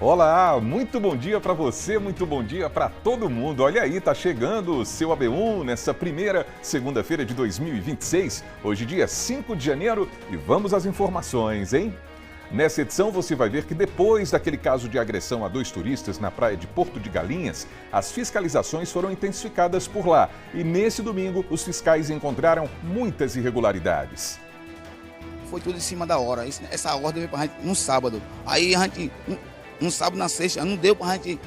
Olá, muito bom dia para você, muito bom dia para todo mundo. Olha aí, tá chegando o seu AB1 nessa primeira segunda-feira de 2026, hoje dia 5 de janeiro, e vamos às informações, hein? Nessa edição você vai ver que depois daquele caso de agressão a 2 turistas na praia de Porto de Galinhas, as fiscalizações foram intensificadas por lá. E nesse domingo, os fiscais encontraram muitas irregularidades. Foi tudo em cima da hora. Essa ordem veio pra gente no sábado. Aí a gente, no sábado, na sexta, não deu pra gente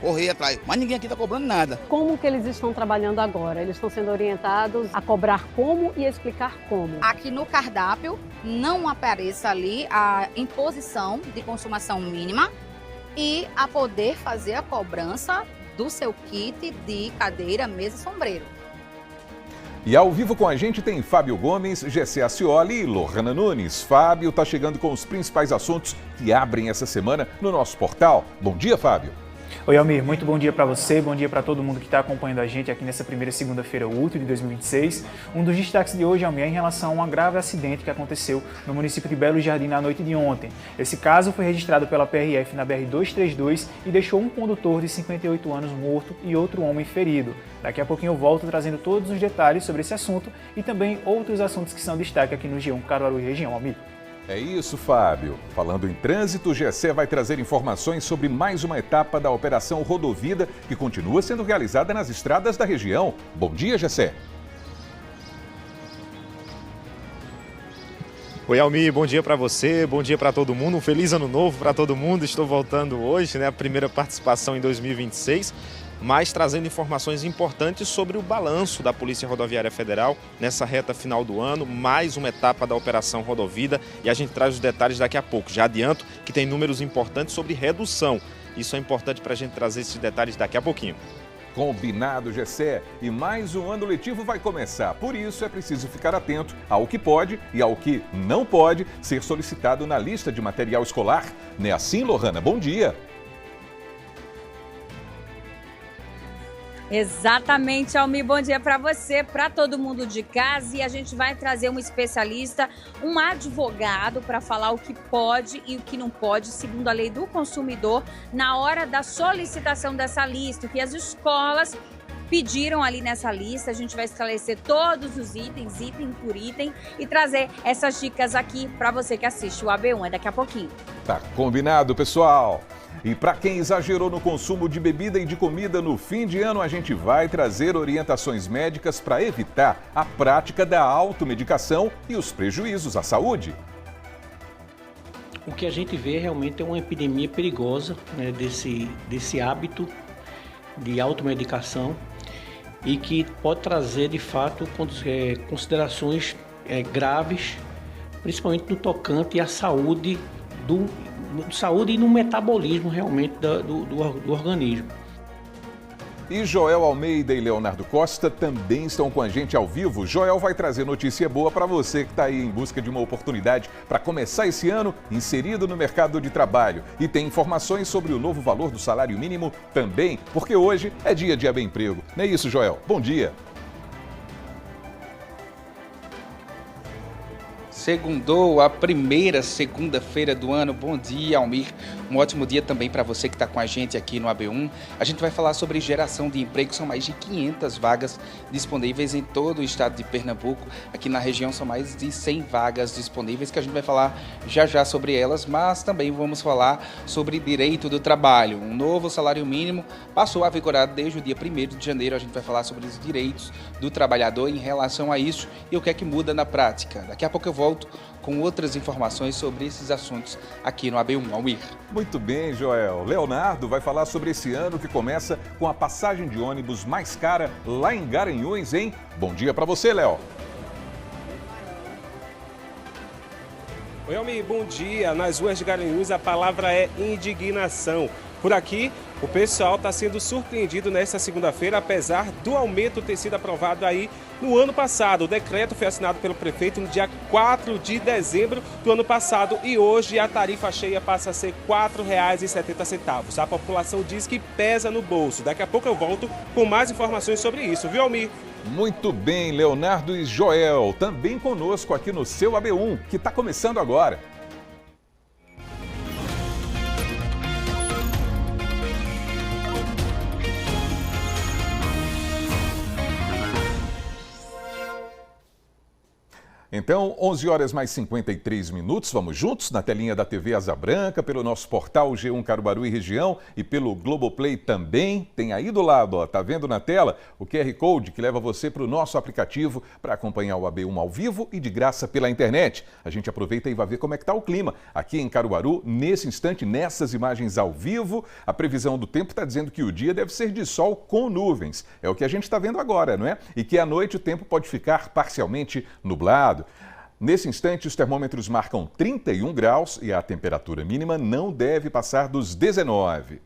correr atrás. Mas ninguém aqui tá cobrando nada. Como que eles estão trabalhando agora? Eles estão sendo orientados a cobrar como e explicar como. Aqui no cardápio não apareça ali a imposição de consumação mínima e a poder fazer a cobrança do seu kit de cadeira, mesa e sombreiro. E ao vivo com a gente tem Fábio Gomes, Gessé Acioli e Lohana Nunes. Fábio está chegando com os principais assuntos que abrem essa semana no nosso portal. Bom dia, Fábio. Oi, Almir, muito bom dia para você, bom dia para todo mundo que está acompanhando a gente aqui nessa primeira segunda-feira útil de 2026. Um dos destaques de hoje, Almir, é em relação a um grave acidente que aconteceu no município de Belo Jardim na noite de ontem. Esse caso foi registrado pela PRF na BR-232 e deixou um condutor de 58 anos morto e outro homem ferido. Daqui a pouquinho eu volto trazendo todos os detalhes sobre esse assunto e também outros assuntos que são destaque aqui no G1 Caruaru e região, Almir. É isso, Fábio. Falando em trânsito, o Gessé vai trazer informações sobre mais uma etapa da Operação Rodovida, que continua sendo realizada nas estradas da região. Bom dia, Gessé. Oi, Almir, bom dia para você, bom dia para todo mundo, um feliz ano novo para todo mundo. Estou voltando hoje, a primeira participação em 2026. Mas trazendo informações importantes sobre o balanço da Polícia Rodoviária Federal nessa reta final do ano, mais uma etapa da Operação Rodovida, e a gente traz os detalhes daqui a pouco. Já adianto que tem números importantes sobre redução. Isso é importante para a gente trazer esses detalhes daqui a pouquinho. Combinado, Gessé. E mais um ano letivo vai começar. Por isso é preciso ficar atento ao que pode e ao que não pode ser solicitado na lista de material escolar. Não é assim, Lohana? Bom dia. Exatamente, Almir, bom dia para você, para todo mundo de casa, e a gente vai trazer um especialista, um advogado para falar o que pode e o que não pode, segundo a lei do consumidor, na hora da solicitação dessa lista, que as escolas pediram ali nessa lista. A gente vai esclarecer todos os itens, item por item, e trazer essas dicas aqui para você que assiste o AB1, é daqui a pouquinho. Tá combinado, pessoal. E para quem exagerou no consumo de bebida e de comida no fim de ano, a gente vai trazer orientações médicas para evitar a prática da automedicação e os prejuízos à saúde. O que a gente vê realmente é uma epidemia perigosa, desse hábito de automedicação, e que pode trazer, de fato, considerações graves, principalmente no tocante à saúde e no metabolismo realmente do organismo. E Joel Almeida e Leonardo Costa também estão com a gente ao vivo. Joel vai trazer notícia boa para você que está aí em busca de uma oportunidade para começar esse ano inserido no mercado de trabalho. E tem informações sobre o novo valor do salário mínimo também, porque hoje é dia de AB Emprego. Não é isso, Joel? Bom dia. Segundou a primeira segunda-feira do ano. Bom dia, Almir. Um ótimo dia também para você que está com a gente aqui no AB1. A gente vai falar sobre geração de emprego. São mais de 500 vagas disponíveis em todo o estado de Pernambuco. Aqui na região são mais de 100 vagas disponíveis, que a gente vai falar já sobre elas, mas também vamos falar sobre direito do trabalho. Um novo salário mínimo passou a vigorar desde o dia 1º de janeiro. A gente vai falar sobre os direitos do trabalhador em relação a isso e o que é que muda na prática. Daqui a pouco eu volto com outras informações sobre esses assuntos aqui no AB1, Almir. Muito bem, Joel. Leonardo vai falar sobre esse ano que começa com a passagem de ônibus mais cara lá em Garanhuns, hein? Bom dia para você, Léo. Oi, Almir, bom dia. Nas ruas de Garanhuns a palavra é indignação. Por aqui, o pessoal está sendo surpreendido nesta segunda-feira, apesar do aumento ter sido aprovado aí no ano passado. O decreto foi assinado pelo prefeito no dia 4 de dezembro do ano passado e hoje a tarifa cheia passa a ser R$ 4,70. A população diz que pesa no bolso. Daqui a pouco eu volto com mais informações sobre isso, viu, Almir? Muito bem, Leonardo e Joel, também conosco aqui no seu AB1, que está começando agora. Então, 11 horas mais 53 minutos, vamos juntos na telinha da TV Asa Branca, pelo nosso portal G1 Caruaru e Região e pelo Globoplay também. Tem aí do lado, ó, tá vendo na tela o QR Code que leva você para o nosso aplicativo para acompanhar o AB1 ao vivo e de graça pela internet. A gente aproveita e vai ver como é que tá o clima aqui em Caruaru, nesse instante, nessas imagens ao vivo. A previsão do tempo está dizendo que o dia deve ser de sol com nuvens. É o que a gente está vendo agora, não é? E que à noite o tempo pode ficar parcialmente nublado. Nesse instante, os termômetros marcam 31 graus e a temperatura mínima não deve passar dos 19.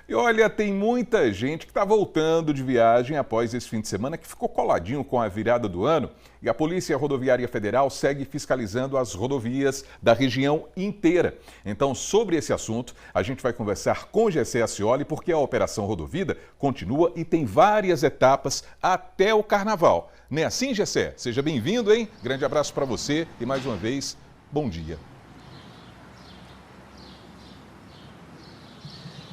E olha, tem muita gente que está voltando de viagem após esse fim de semana que ficou coladinho com a virada do ano. E a Polícia Rodoviária Federal segue fiscalizando as rodovias da região inteira. Então, sobre esse assunto, a gente vai conversar com Gessé Acioli, porque a Operação Rodovida continua e tem várias etapas até o Carnaval. Não é assim, Gessé? Seja bem-vindo, hein? Grande abraço para você e, mais uma vez, bom dia.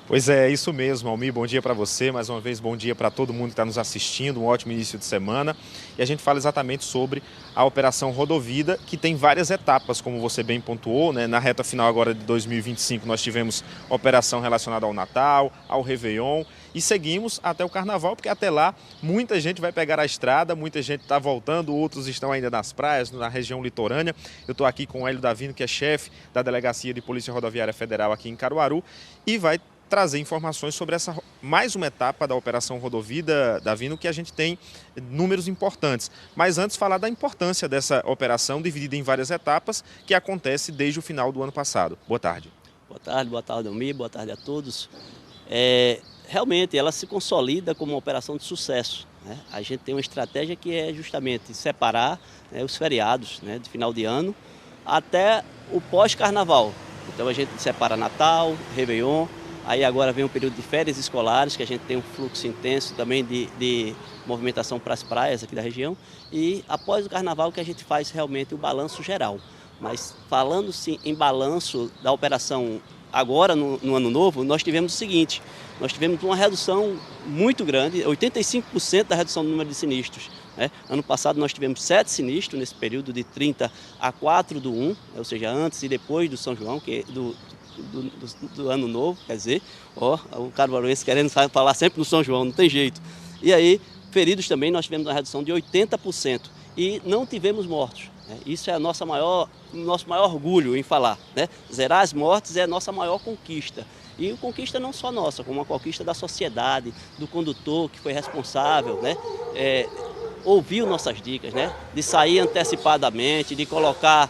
Pois é, isso mesmo, Almir, bom dia para você, mais uma vez bom dia para todo mundo que está nos assistindo, um ótimo início de semana. E a gente fala exatamente sobre a Operação Rodovida, que tem várias etapas, como você bem pontuou, né? Na reta final agora de 2025 nós tivemos operação relacionada ao Natal, ao Réveillon e seguimos até o Carnaval, porque até lá muita gente vai pegar a estrada, muita gente está voltando, outros estão ainda nas praias, na região litorânea. Eu estou aqui com o Hélio Davino, que é chefe da Delegacia de Polícia Rodoviária Federal aqui em Caruaru e vai trazer informações sobre essa mais uma etapa da Operação Rodovida, Davino, que a gente tem números importantes. Mas antes falar da importância dessa operação dividida em várias etapas que acontece desde o final do ano passado. Boa tarde. Boa tarde, Almir, boa tarde a todos. Realmente ela se consolida como uma operação de sucesso, né? A gente tem uma estratégia que é justamente separar, né, os feriados, né, de final de ano até o pós-carnaval. Então a gente separa Natal, Réveillon. Aí agora vem um período de férias escolares, que a gente tem um fluxo intenso também de movimentação para as praias aqui da região. E após o Carnaval que a gente faz realmente o balanço geral. Mas falando-se em balanço da operação agora no Ano Novo, nós tivemos o seguinte, nós tivemos uma redução muito grande, 85% da redução do número de sinistros. Né? Ano passado nós tivemos 7 sinistros nesse período de 30 a 4/1, ou seja, antes e depois do São João, que do Ano Novo, quer dizer, o caruaruense querendo falar sempre no São João, não tem jeito. E aí, feridos também, nós tivemos uma redução de 80% e não tivemos mortos. Né? Isso é nosso maior orgulho em falar. Né? Zerar as mortes é a nossa maior conquista. E conquista não só nossa, como uma conquista da sociedade, do condutor que foi responsável, né? Ouviu nossas dicas, né? De sair antecipadamente, de colocar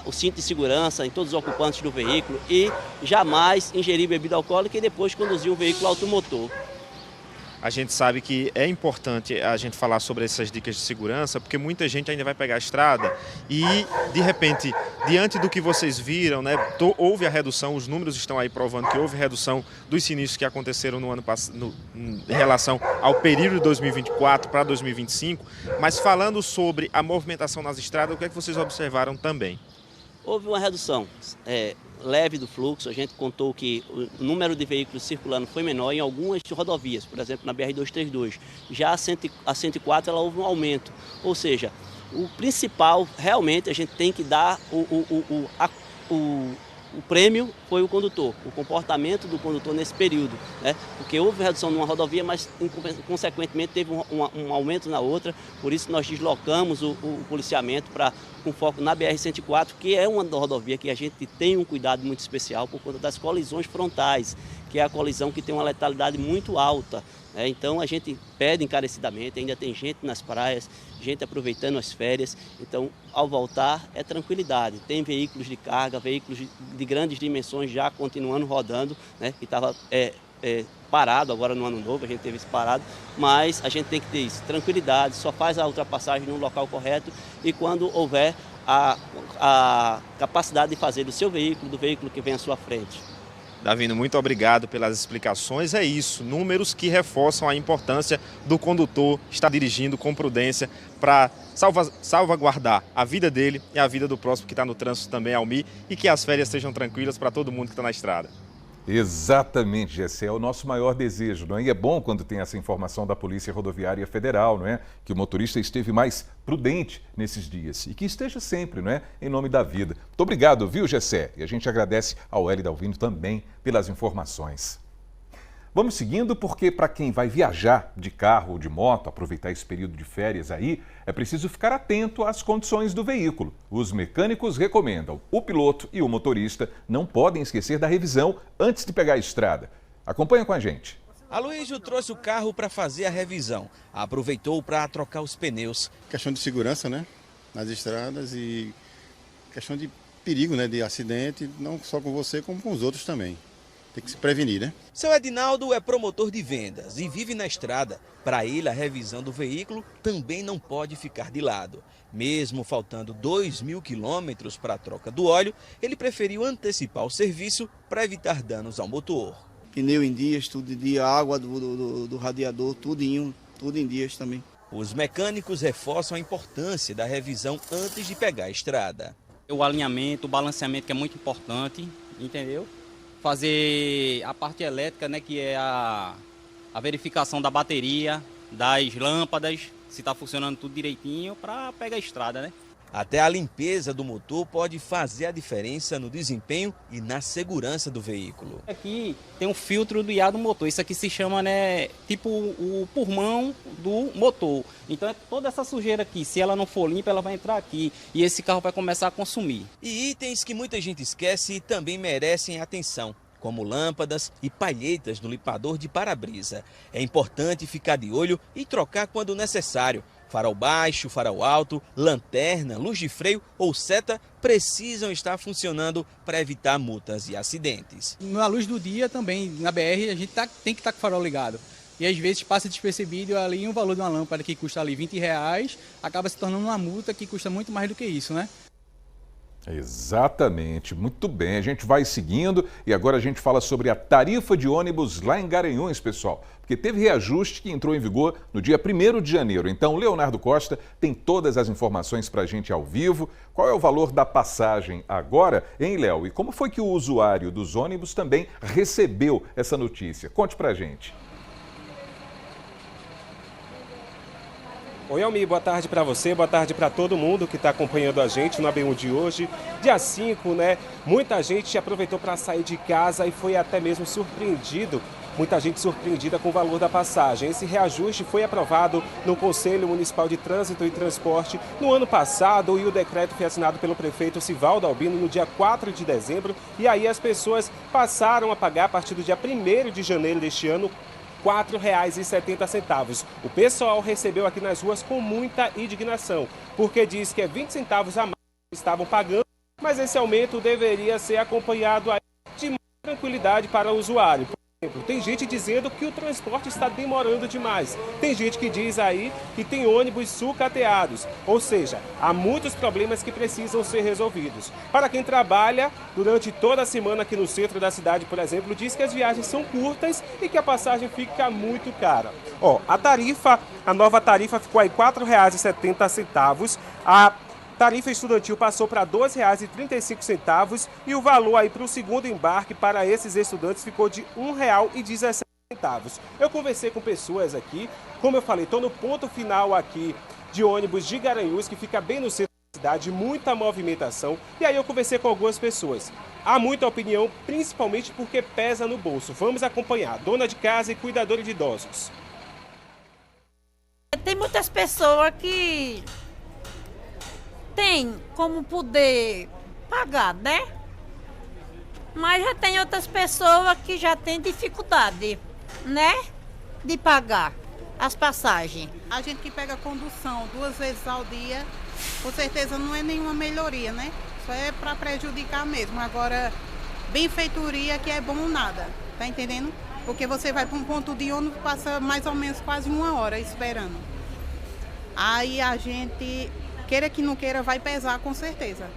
o cinto de segurança em todos os ocupantes do veículo e jamais ingerir bebida alcoólica e depois conduzir um veículo automotor. A gente sabe que é importante a gente falar sobre essas dicas de segurança, porque muita gente ainda vai pegar a estrada e, de repente, diante do que vocês viram, né, houve a redução, os números estão aí provando que houve redução dos sinistros que aconteceram no ano passado, em relação ao período de 2024 para 2025, mas falando sobre a movimentação nas estradas, o que é que vocês observaram também? Houve uma redução leve do fluxo, a gente contou que o número de veículos circulando foi menor em algumas rodovias, por exemplo, na BR-232. Já a 104 ela houve um aumento, ou seja, o principal realmente a gente tem que dar o prêmio foi o condutor, o comportamento do condutor nesse período, né? Porque houve redução numa rodovia, mas consequentemente teve um aumento na outra, por isso nós deslocamos o policiamento com foco na BR-104, que é uma rodovia que a gente tem um cuidado muito especial por conta das colisões frontais, que é a colisão que tem uma letalidade muito alta. Então a gente pede encarecidamente, ainda tem gente nas praias, gente aproveitando as férias, então ao voltar é tranquilidade. Tem veículos de carga, veículos de grandes dimensões já continuando rodando, né, que estava parado agora no Ano Novo, a gente teve isso parado, mas a gente tem que ter isso, tranquilidade, só faz a ultrapassagem no local correto e quando houver a capacidade de fazer do seu veículo, do veículo que vem à sua frente. Davino, muito obrigado pelas explicações. É isso, números que reforçam a importância do condutor estar dirigindo com prudência para salvaguardar a vida dele e a vida do próximo que está no trânsito também, Almir, e que as férias sejam tranquilas para todo mundo que está na estrada. Exatamente, Gessé, é o nosso maior desejo, não é? E é bom quando tem essa informação da Polícia Rodoviária Federal, não é? Que o motorista esteve mais prudente nesses dias e que esteja sempre, não é? Em nome da vida. Muito obrigado, viu, Gessé? E a gente agradece ao Hélio Dalvino também pelas informações. Vamos seguindo porque para quem vai viajar de carro ou de moto, aproveitar esse período de férias aí, é preciso ficar atento às condições do veículo. Os mecânicos recomendam, o piloto e o motorista não podem esquecer da revisão antes de pegar a estrada. Acompanha com a gente. Aloísio trouxe o carro para fazer a revisão. Aproveitou para trocar os pneus. Questão de segurança, né? Nas estradas e questão de perigo, né? De acidente, não só com você, como com os outros também. Tem que se prevenir, né? Seu Edinaldo é promotor de vendas e vive na estrada. Para ele, a revisão do veículo também não pode ficar de lado. Mesmo faltando 2.000 quilômetros para a troca do óleo, ele preferiu antecipar o serviço para evitar danos ao motor. Pneu em dias, tudo em dia, água do radiador, tudo em dias também. Os mecânicos reforçam a importância da revisão antes de pegar a estrada. O alinhamento, o balanceamento que é muito importante, entendeu? Fazer a parte elétrica, né, que é a verificação da bateria, das lâmpadas, se está funcionando tudo direitinho para pegar a estrada, né? Até a limpeza do motor pode fazer a diferença no desempenho e na segurança do veículo. Aqui tem um filtro do ar do motor, isso aqui se chama, né, tipo o pulmão do motor. Então toda essa sujeira aqui, se ela não for limpa, ela vai entrar aqui e esse carro vai começar a consumir. E itens que muita gente esquece e também merecem atenção, como lâmpadas e palhetas no limpador de para-brisa. É importante ficar de olho e trocar quando necessário. Farol baixo, farol alto, lanterna, luz de freio ou seta precisam estar funcionando para evitar multas e acidentes. Na luz do dia também, na BR, a gente tem que estar com o farol ligado. E às vezes passa despercebido ali um valor de uma lâmpada que custa ali R$20, acaba se tornando uma multa que custa muito mais do que isso, né? Exatamente, muito bem, a gente vai seguindo e agora a gente fala sobre a tarifa de ônibus lá em Garanhuns, pessoal, porque teve reajuste que entrou em vigor no dia 1º de janeiro. Então, Leonardo Costa tem todas as informações para a gente ao vivo. Qual é o valor da passagem agora, hein, Léo? E como foi que o usuário dos ônibus também recebeu essa notícia? Conte para a gente. Oi, Almi, boa tarde para você, boa tarde para todo mundo que está acompanhando a gente no AB1 de hoje. Dia 5, né? Muita gente aproveitou para sair de casa e foi até mesmo surpreendido. Muita gente surpreendida com o valor da passagem. Esse reajuste foi aprovado no Conselho Municipal de Trânsito e Transporte no ano passado e o decreto foi assinado pelo prefeito Sivaldo Albino no dia 4 de dezembro. E aí as pessoas passaram a pagar a partir do dia 1º de janeiro deste ano R$ 4,70. O pessoal recebeu aqui nas ruas com muita indignação, porque diz que é 20 centavos a mais que estavam pagando, mas esse aumento deveria ser acompanhado aí de mais tranquilidade para o usuário. Por exemplo, tem gente dizendo que o transporte está demorando demais. Tem gente que diz aí que tem ônibus sucateados. Ou seja, há muitos problemas que precisam ser resolvidos. Para quem trabalha durante toda a semana aqui no centro da cidade, por exemplo, diz que as viagens são curtas e que a passagem fica muito cara. A nova tarifa ficou aí R$ 4,70. A tarifa estudantil passou para R$ 12,35 e o valor aí para o segundo embarque para esses estudantes ficou de R$ 1,17. Eu conversei com pessoas aqui, como eu falei, estou no ponto final aqui de ônibus de Garanhuns, que fica bem no centro da cidade, muita movimentação, e aí eu conversei com algumas pessoas. Há muita opinião, principalmente porque pesa no bolso. Vamos acompanhar, dona de casa e cuidadora de idosos. Tem muitas pessoas que tem como poder pagar, né? Mas já tem outras pessoas que já têm dificuldade, né? De pagar as passagens. A gente que pega condução 2 vezes ao dia, com certeza não é nenhuma melhoria, né? Só é para prejudicar mesmo. Agora, benfeitoria que é bom nada, tá entendendo? Porque você vai para um ponto de ônibus, passa mais ou menos quase 1 hora esperando. Aí a gente, queira que não queira, vai pesar com certeza.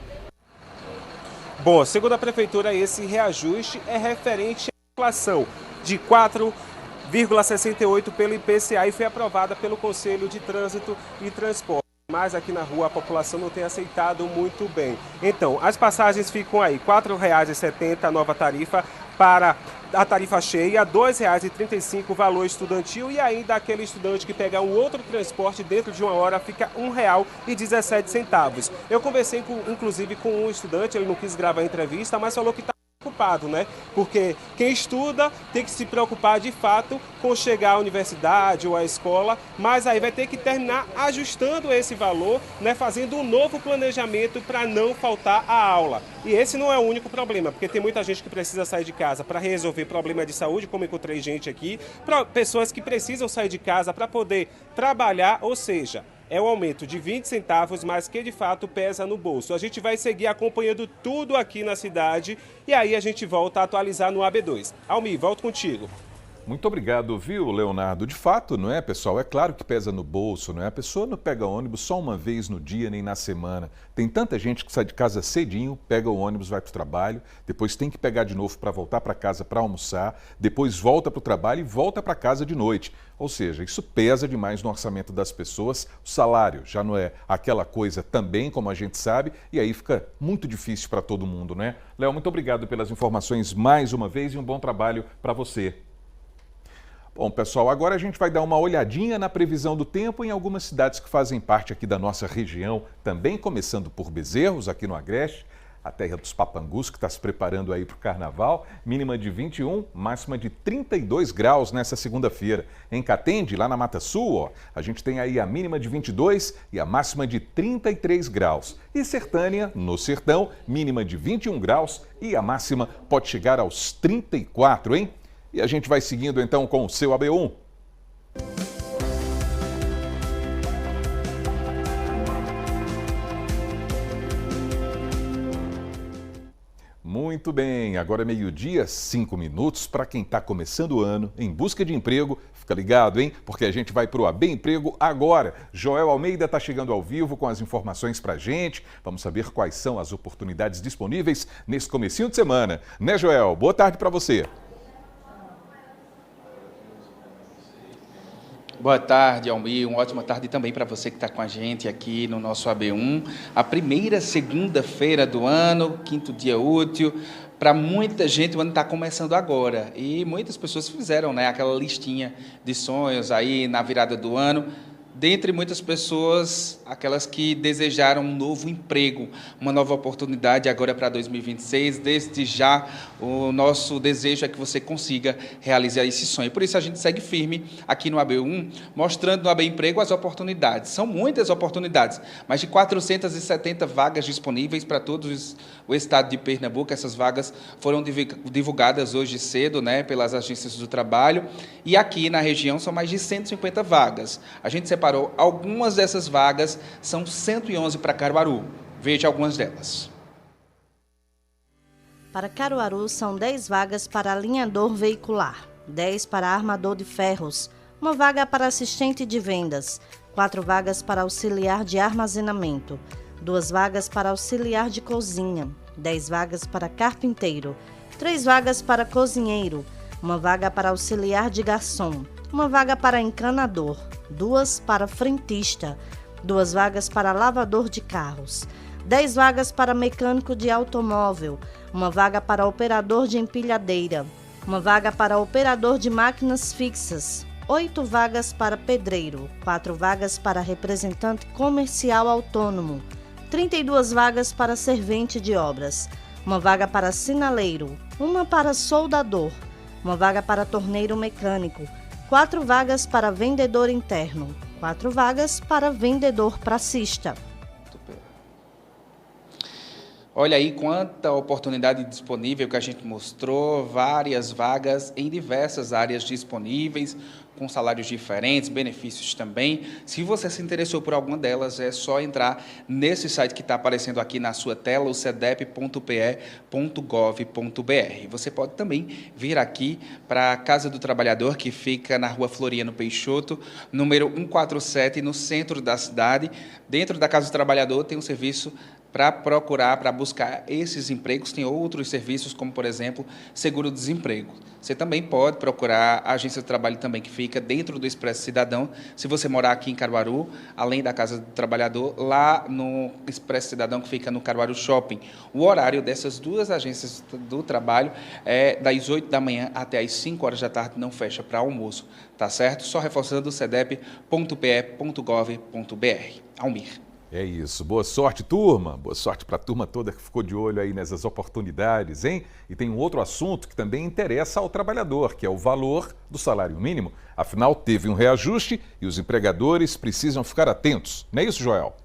Bom, segundo a prefeitura, esse reajuste é referente à inflação de 4,68 pelo IPCA e foi aprovada pelo Conselho de Trânsito e Transporte. Mas aqui na rua a população não tem aceitado muito bem. Então, as passagens ficam aí, R$ 4,70 a nova tarifa, para a tarifa cheia, R$ 2,35 o valor estudantil, e ainda aquele estudante que pegar um outro transporte dentro de 1 hora fica R$ 1,17. Eu conversei inclusive com um estudante, ele não quis gravar a entrevista, mas falou que está preocupado, né? Porque quem estuda tem que se preocupar de fato com chegar à universidade ou à escola, mas aí vai ter que terminar ajustando esse valor, né? Fazendo um novo planejamento para não faltar a aula. E esse não é o único problema, porque tem muita gente que precisa sair de casa para resolver problema de saúde, como encontrei gente aqui, pessoas que precisam sair de casa para poder trabalhar, ou seja, é um aumento de 20 centavos, mas que de fato pesa no bolso. A gente vai seguir acompanhando tudo aqui na cidade e aí a gente volta a atualizar no AB2. Almir, volto contigo. Muito obrigado, viu, Leonardo? De fato, não é, pessoal? É claro que pesa no bolso, não é? A pessoa não pega ônibus só uma vez no dia nem na semana. Tem tanta gente que sai de casa cedinho, pega o ônibus, vai para o trabalho, depois tem que pegar de novo para voltar para casa para almoçar, depois volta para o trabalho e volta para casa de noite. Ou seja, isso pesa demais no orçamento das pessoas. O salário já não é aquela coisa também, como a gente sabe, e aí fica muito difícil para todo mundo, né? Léo, muito obrigado pelas informações mais uma vez e um bom trabalho para você. Bom, pessoal, agora a gente vai dar uma olhadinha na previsão do tempo em algumas cidades que fazem parte aqui da nossa região, também começando por Bezerros, aqui no Agreste, a terra dos Papangus, que está se preparando aí para o carnaval, mínima de 21, máxima de 32 graus nessa segunda-feira. Em Catende, lá na Mata Sul, ó, a gente tem aí a mínima de 22 e a máxima de 33 graus. E Sertânia, no Sertão, mínima de 21 graus e a máxima pode chegar aos 34, hein? E a gente vai seguindo então com o seu AB1. Muito bem, agora é meio-dia, 5 minutos para quem está começando o ano em busca de emprego. Fica ligado, hein? Porque a gente vai para o AB Emprego agora. Joel Almeida está chegando ao vivo com as informações para a gente. Vamos saber quais são as oportunidades disponíveis nesse comecinho de semana. Né, Joel? Boa tarde para você. Boa tarde, Almir. Uma ótima tarde também para você que está com a gente aqui no nosso AB1. A primeira segunda-feira do ano, quinto dia útil. Para muita gente, o ano está começando agora. E muitas pessoas fizeram, né, aquela listinha de sonhos aí na virada do ano. Dentre muitas pessoas, aquelas que desejaram um novo emprego, uma nova oportunidade agora para 2026. Desde já, o nosso desejo é que você consiga realizar esse sonho. Por isso, a gente segue firme aqui no AB1, mostrando no AB Emprego as oportunidades. São muitas oportunidades, mais de 470 vagas disponíveis para todo o estado de Pernambuco. Essas vagas foram divulgadas hoje cedo, né, pelas agências do trabalho. E aqui na região são mais de 150 vagas. A gente separou algumas dessas vagas, são 111 para Caruaru. Veja algumas delas. Para Caruaru, são 10 vagas para alinhador veicular, 10 para armador de ferros, uma vaga para assistente de vendas, 4 vagas para auxiliar de armazenamento, 2 vagas para auxiliar de cozinha, 10 vagas para carpinteiro, 3 vagas para cozinheiro, uma vaga para auxiliar de garçom, uma vaga para encanador, 2 para frentista, 2 vagas para lavador de carros, 10 vagas para mecânico de automóvel, uma vaga para operador de empilhadeira, uma vaga para operador de máquinas fixas, 8 vagas para pedreiro, 4 vagas para representante comercial autônomo, 32 vagas para servente de obras, uma vaga para sinaleiro, uma para soldador, uma vaga para torneiro mecânico, 4 vagas para vendedor interno, 4 vagas para vendedor praçista. Olha aí quanta oportunidade disponível que a gente mostrou, várias vagas em diversas áreas disponíveis, com salários diferentes, benefícios também. Se você se interessou por alguma delas, é só entrar nesse site que está aparecendo aqui na sua tela, o cedep.pe.gov.br. Você pode também vir aqui para a Casa do Trabalhador, que fica na Rua Floriano Peixoto, número 147, no centro da cidade. Dentro da Casa do Trabalhador tem um serviço para procurar, para buscar esses empregos. Tem outros serviços, como, por exemplo, seguro-desemprego. Você também pode procurar a agência de trabalho também que fica fica dentro do Expresso Cidadão. Se você morar aqui em Caruaru, além da Casa do Trabalhador, lá no Expresso Cidadão, que fica no Caruaru Shopping. O horário dessas duas agências do trabalho é das 8 da manhã até as 5 horas da tarde, não fecha para almoço, tá certo? Só reforçando o cedep.pe.gov.br. Almir. É isso. Boa sorte, turma. Boa sorte para a turma toda que ficou de olho aí nessas oportunidades, hein? E tem um outro assunto que também interessa ao trabalhador, que é o valor do salário mínimo. Afinal, teve um reajuste e os empregadores precisam ficar atentos. Não é isso, Joel?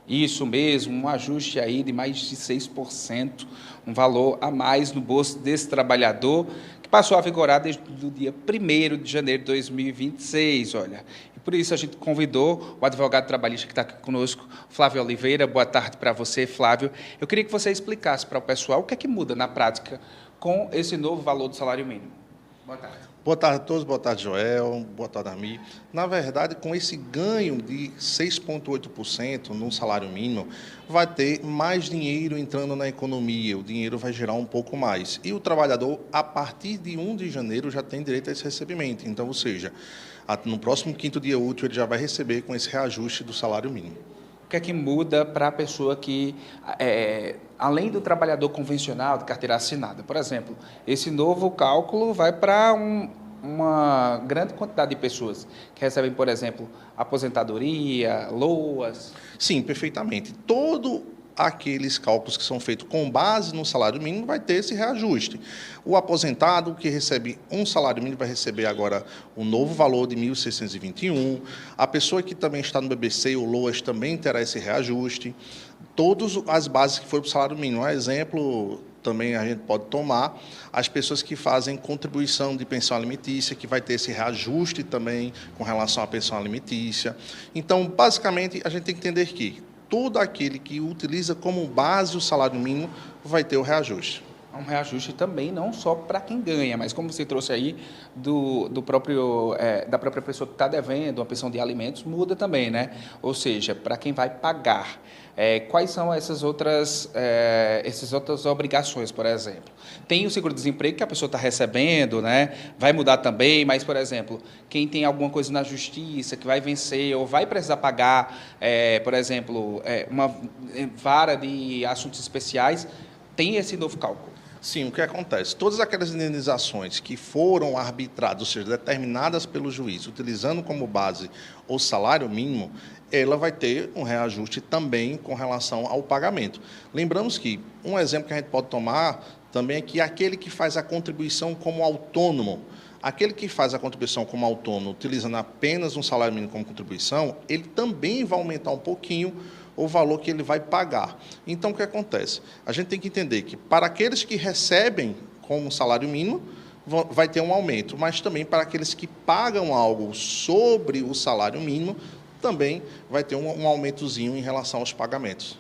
Isso mesmo, um ajuste aí de mais de 6%, um valor a mais no bolso desse trabalhador, que passou a vigorar desde o dia 1º de janeiro de 2026, olha. E por isso a gente convidou o advogado trabalhista que está aqui conosco, Flávio Oliveira. Boa tarde para você, Flávio. Eu queria que você explicasse para o pessoal o que é que muda na prática com esse novo valor do salário mínimo. Boa tarde. Boa tarde a todos, boa tarde, Joel, boa tarde, Armi. Na verdade, com esse ganho de 6,8% no salário mínimo, vai ter mais dinheiro entrando na economia, o dinheiro vai gerar um pouco mais. E o trabalhador, a partir de 1 de janeiro, já tem direito a esse recebimento. Então, ou seja, no próximo 5º dia útil, ele já vai receber com esse reajuste do salário mínimo. O que é que muda para a pessoa que, além do trabalhador convencional de carteira assinada? Por exemplo, esse novo cálculo vai para uma grande quantidade de pessoas que recebem, por exemplo, aposentadoria, LOAS. Sim, perfeitamente. Todo aqueles cálculos que são feitos com base no salário mínimo vai ter esse reajuste. O aposentado que recebe um salário mínimo vai receber agora um novo valor de 1.621. A pessoa que também está no BBC ou LOAS também terá esse reajuste. Todas as bases que foram para o salário mínimo. Um exemplo também a gente pode tomar as pessoas que fazem contribuição de pensão alimentícia, que vai ter esse reajuste também com relação à pensão alimentícia. Então, basicamente, a gente tem que entender que todo aquele que utiliza como base o salário mínimo vai ter o reajuste. Um reajuste também, não só para quem ganha, mas como você trouxe aí da própria pessoa que está devendo uma pensão de alimentos, muda também, né? Ou seja, para quem vai pagar. Quais são essas outras obrigações, por exemplo? Tem o seguro-desemprego que a pessoa está recebendo, né? Vai mudar também, mas, por exemplo, quem tem alguma coisa na justiça que vai vencer ou vai precisar pagar, por exemplo, uma vara de assuntos especiais, tem esse novo cálculo. Sim, o que acontece? Todas aquelas indenizações que foram arbitradas, ou seja, determinadas pelo juiz, utilizando como base o salário mínimo, ela vai ter um reajuste também com relação ao pagamento. Lembramos que um exemplo que a gente pode tomar também é que aquele que faz a contribuição como autônomo, aquele que faz a contribuição como autônomo, utilizando apenas um salário mínimo como contribuição, ele também vai aumentar um pouquinho o valor que ele vai pagar. Então, o que acontece? A gente tem que entender que, para aqueles que recebem como salário mínimo, vai ter um aumento, mas também para aqueles que pagam algo sobre o salário mínimo, também vai ter um aumentozinho em relação aos pagamentos.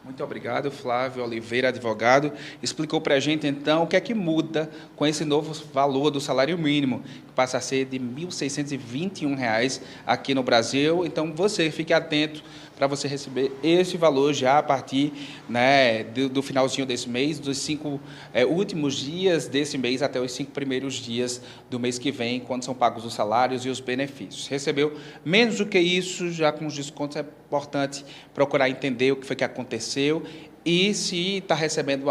Muito obrigado, Flávio Oliveira, advogado. Explicou para a gente, então, o que é que muda com esse novo valor do salário mínimo, que passa a ser de R$ 1.621 aqui no Brasil. Então, você fique atento para você receber esse valor já a partir, né, do finalzinho desse mês, dos 5 últimos dias desse mês até os 5 primeiros dias do mês que vem, quando são pagos os salários e os benefícios. Recebeu menos do que isso, já com os descontos, é importante procurar entender o que foi que aconteceu e, se está recebendo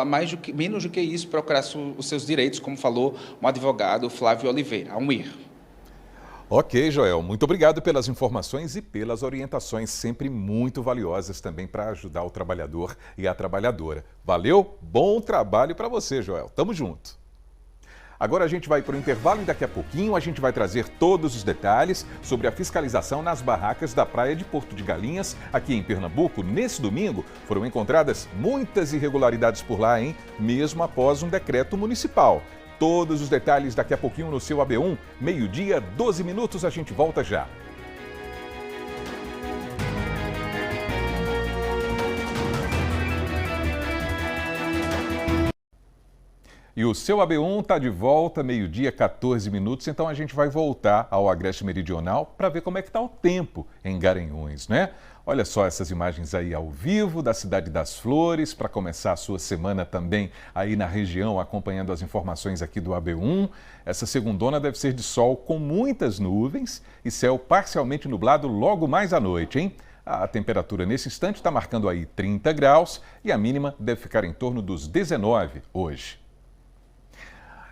menos do que isso, procurar os seus direitos, como falou o advogado Flávio Oliveira. Almir. Ok, Joel, muito obrigado pelas informações e pelas orientações, sempre muito valiosas também para ajudar o trabalhador e a trabalhadora. Valeu, bom trabalho para você, Joel. Tamo junto. Agora a gente vai para o intervalo e daqui a pouquinho a gente vai trazer todos os detalhes sobre a fiscalização nas barracas da praia de Porto de Galinhas, aqui em Pernambuco. Nesse domingo foram encontradas muitas irregularidades por lá, hein? Mesmo após um decreto municipal. Todos os detalhes daqui a pouquinho no seu AB1, meio-dia, 12 minutos, a gente volta já. E o seu AB1 está de volta, meio-dia, 14 minutos, então a gente vai voltar ao Agreste Meridional para ver como é que está o tempo em Garanhuns, né? Olha só essas imagens aí ao vivo da Cidade das Flores, para começar a sua semana também aí na região, acompanhando as informações aqui do AB1. Essa segundona deve ser de sol com muitas nuvens e céu parcialmente nublado logo mais à noite, hein? A temperatura nesse instante está marcando aí 30 graus e a mínima deve ficar em torno dos 19 hoje.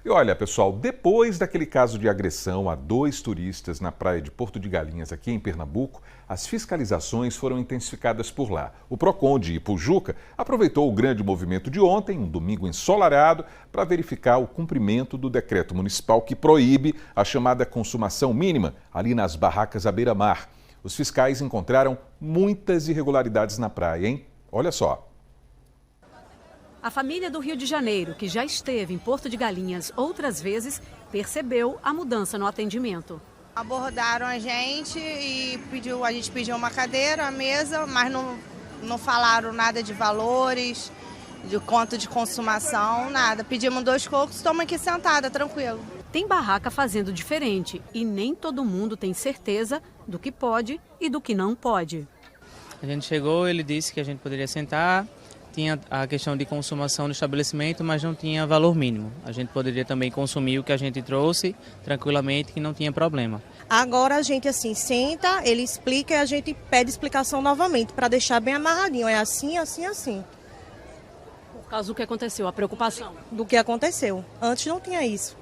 E olha, pessoal, depois daquele caso de agressão a 2 turistas na praia de Porto de Galinhas, aqui em Pernambuco, as fiscalizações foram intensificadas por lá. O Procon de Ipujuca aproveitou o grande movimento de ontem, um domingo ensolarado, para verificar o cumprimento do decreto municipal que proíbe a chamada consumação mínima ali nas barracas à beira-mar. Os fiscais encontraram muitas irregularidades na praia, hein? Olha só. A família do Rio de Janeiro, que já esteve em Porto de Galinhas outras vezes, percebeu a mudança no atendimento. Abordaram a gente e a gente pediu uma cadeira, a mesa, mas não falaram nada de valores, de quanto de consumação, nada. Pedimos 2 cocos, estamos aqui sentada, tranquilo. Tem barraca fazendo diferente e nem todo mundo tem certeza do que pode e do que não pode. A gente chegou, ele disse que a gente poderia sentar. Tinha a questão de consumação no estabelecimento, mas não tinha valor mínimo. A gente poderia também consumir o que a gente trouxe tranquilamente, que não tinha problema. Agora a gente assim senta, ele explica e a gente pede explicação novamente para deixar bem amarradinho. É assim, assim, assim. Por causa do que aconteceu, a preocupação? Do que aconteceu. Antes não tinha isso.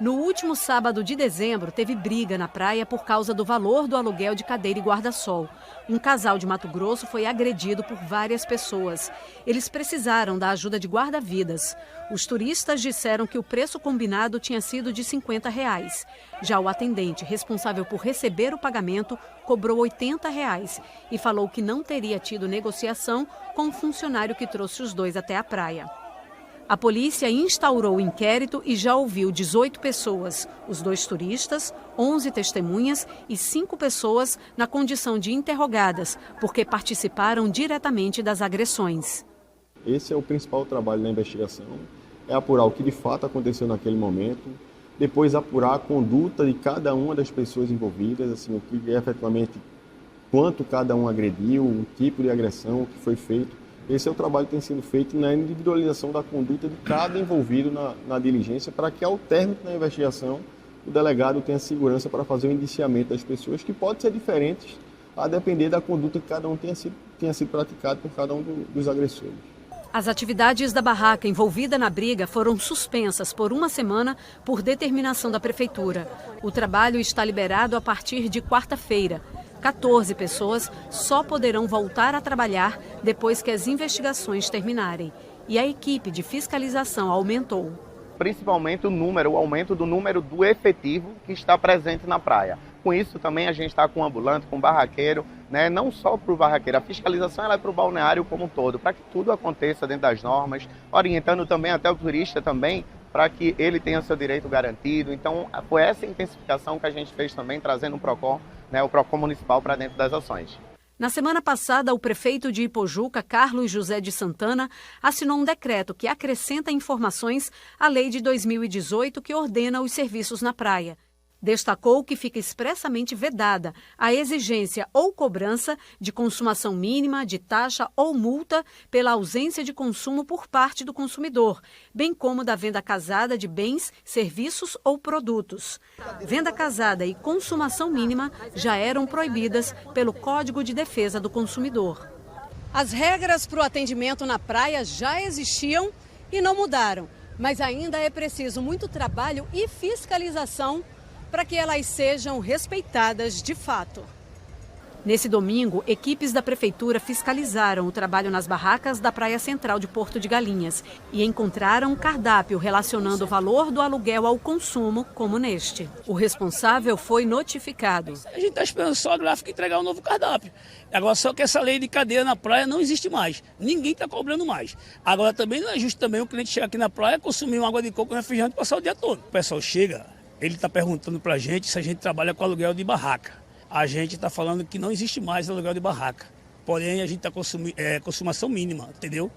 No último sábado de dezembro, teve briga na praia por causa do valor do aluguel de cadeira e guarda-sol. Um casal de Mato Grosso foi agredido por várias pessoas. Eles precisaram da ajuda de guarda-vidas. Os turistas disseram que o preço combinado tinha sido de R$50. Já o atendente responsável por receber o pagamento cobrou R$80 e falou que não teria tido negociação com o funcionário que trouxe os 2 até a praia. A polícia instaurou o inquérito e já ouviu 18 pessoas, os 2 turistas, 11 testemunhas e 5 pessoas na condição de interrogadas, porque participaram diretamente das agressões. Esse é o principal trabalho da investigação, é apurar o que de fato aconteceu naquele momento, depois apurar a conduta de cada uma das pessoas envolvidas, assim, o que efetivamente, quanto cada um agrediu, o tipo de agressão, o que foi feito. Esse é o trabalho que tem sido feito na individualização da conduta de cada envolvido na diligência, para que ao término da investigação o delegado tenha segurança para fazer o indiciamento das pessoas, que pode ser diferente a depender da conduta que cada um tenha sido praticado por cada um dos agressores. As atividades da barraca envolvida na briga foram suspensas por 1 semana por determinação da prefeitura. O trabalho está liberado a partir de quarta-feira. 14 pessoas só poderão voltar a trabalhar depois que as investigações terminarem. E a equipe de fiscalização aumentou. Principalmente o aumento do número do efetivo que está presente na praia. Com isso também a gente está com ambulante, com barraqueiro, né? Não só para o barraqueiro, a fiscalização ela é para o balneário como um todo, para que tudo aconteça dentro das normas, orientando também até o turista também, para que ele tenha seu direito garantido. Então foi essa intensificação que a gente fez também, trazendo o Procon, né, o Procon municipal para dentro das ações. Na semana passada, o prefeito de Ipojuca, Carlos José de Santana, assinou um decreto que acrescenta informações à lei de 2018 que ordena os serviços na praia. Destacou que fica expressamente vedada a exigência ou cobrança de consumação mínima, de taxa ou multa pela ausência de consumo por parte do consumidor, bem como da venda casada de bens, serviços ou produtos. Venda casada e consumação mínima já eram proibidas pelo Código de Defesa do Consumidor. As regras para o atendimento na praia já existiam e não mudaram, mas ainda é preciso muito trabalho e fiscalização para que elas sejam respeitadas de fato. Nesse domingo, equipes da prefeitura fiscalizaram o trabalho nas barracas da Praia Central de Porto de Galinhas e encontraram um cardápio relacionando o valor do aluguel ao consumo, como neste. O responsável foi notificado. A gente está esperando só a gráfica entregar um novo cardápio. Agora, só que essa lei de cadeia na praia não existe mais. Ninguém está cobrando mais. Agora, também não é justo também o cliente chegar aqui na praia, consumir uma água de coco e refrigerante e passar o dia todo. O pessoal chega, ele está perguntando para a gente se a gente trabalha com aluguel de barraca. A gente está falando que não existe mais aluguel de barraca. Porém, a gente está consumação mínima, entendeu?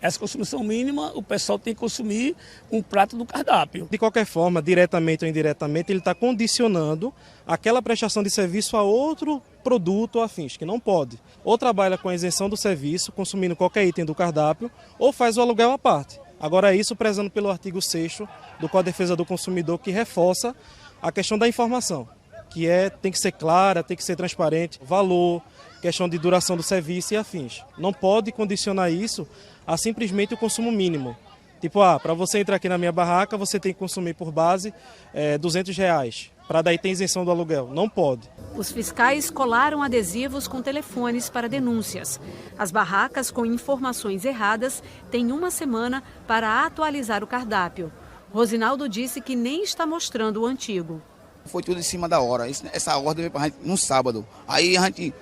Essa consumição mínima, o pessoal tem que consumir um prato do cardápio. De qualquer forma, diretamente ou indiretamente, ele está condicionando aquela prestação de serviço a outro produto ou afins, que não pode. Ou trabalha com a isenção do serviço, consumindo qualquer item do cardápio, ou faz o aluguel à parte. Agora, isso prezando pelo artigo 6º do Código de Defesa do Consumidor, que reforça a questão da informação, que tem que ser clara, tem que ser transparente, valor, questão de duração do serviço e afins. Não pode condicionar isso a simplesmente o consumo mínimo. Tipo, para você entrar aqui na minha barraca, você tem que consumir por base R$200, para daí ter isenção do aluguel. Não pode. Os fiscais colaram adesivos com telefones para denúncias. As barracas com informações erradas têm 1 semana para atualizar o cardápio. Rosinaldo disse que nem está mostrando o antigo. Foi tudo em cima da hora. Essa ordem veio para a gente no sábado. Aí a gente,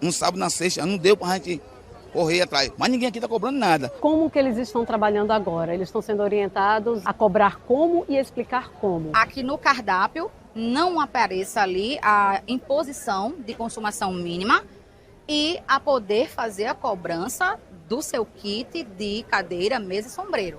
no sábado, na sexta, não deu para a gente correr atrás. Mas ninguém aqui está cobrando nada. Como que eles estão trabalhando agora? Eles estão sendo orientados a cobrar como e explicar como? Aqui no cardápio não apareça ali a imposição de consumação mínima e a poder fazer a cobrança do seu kit de cadeira, mesa e sombreiro.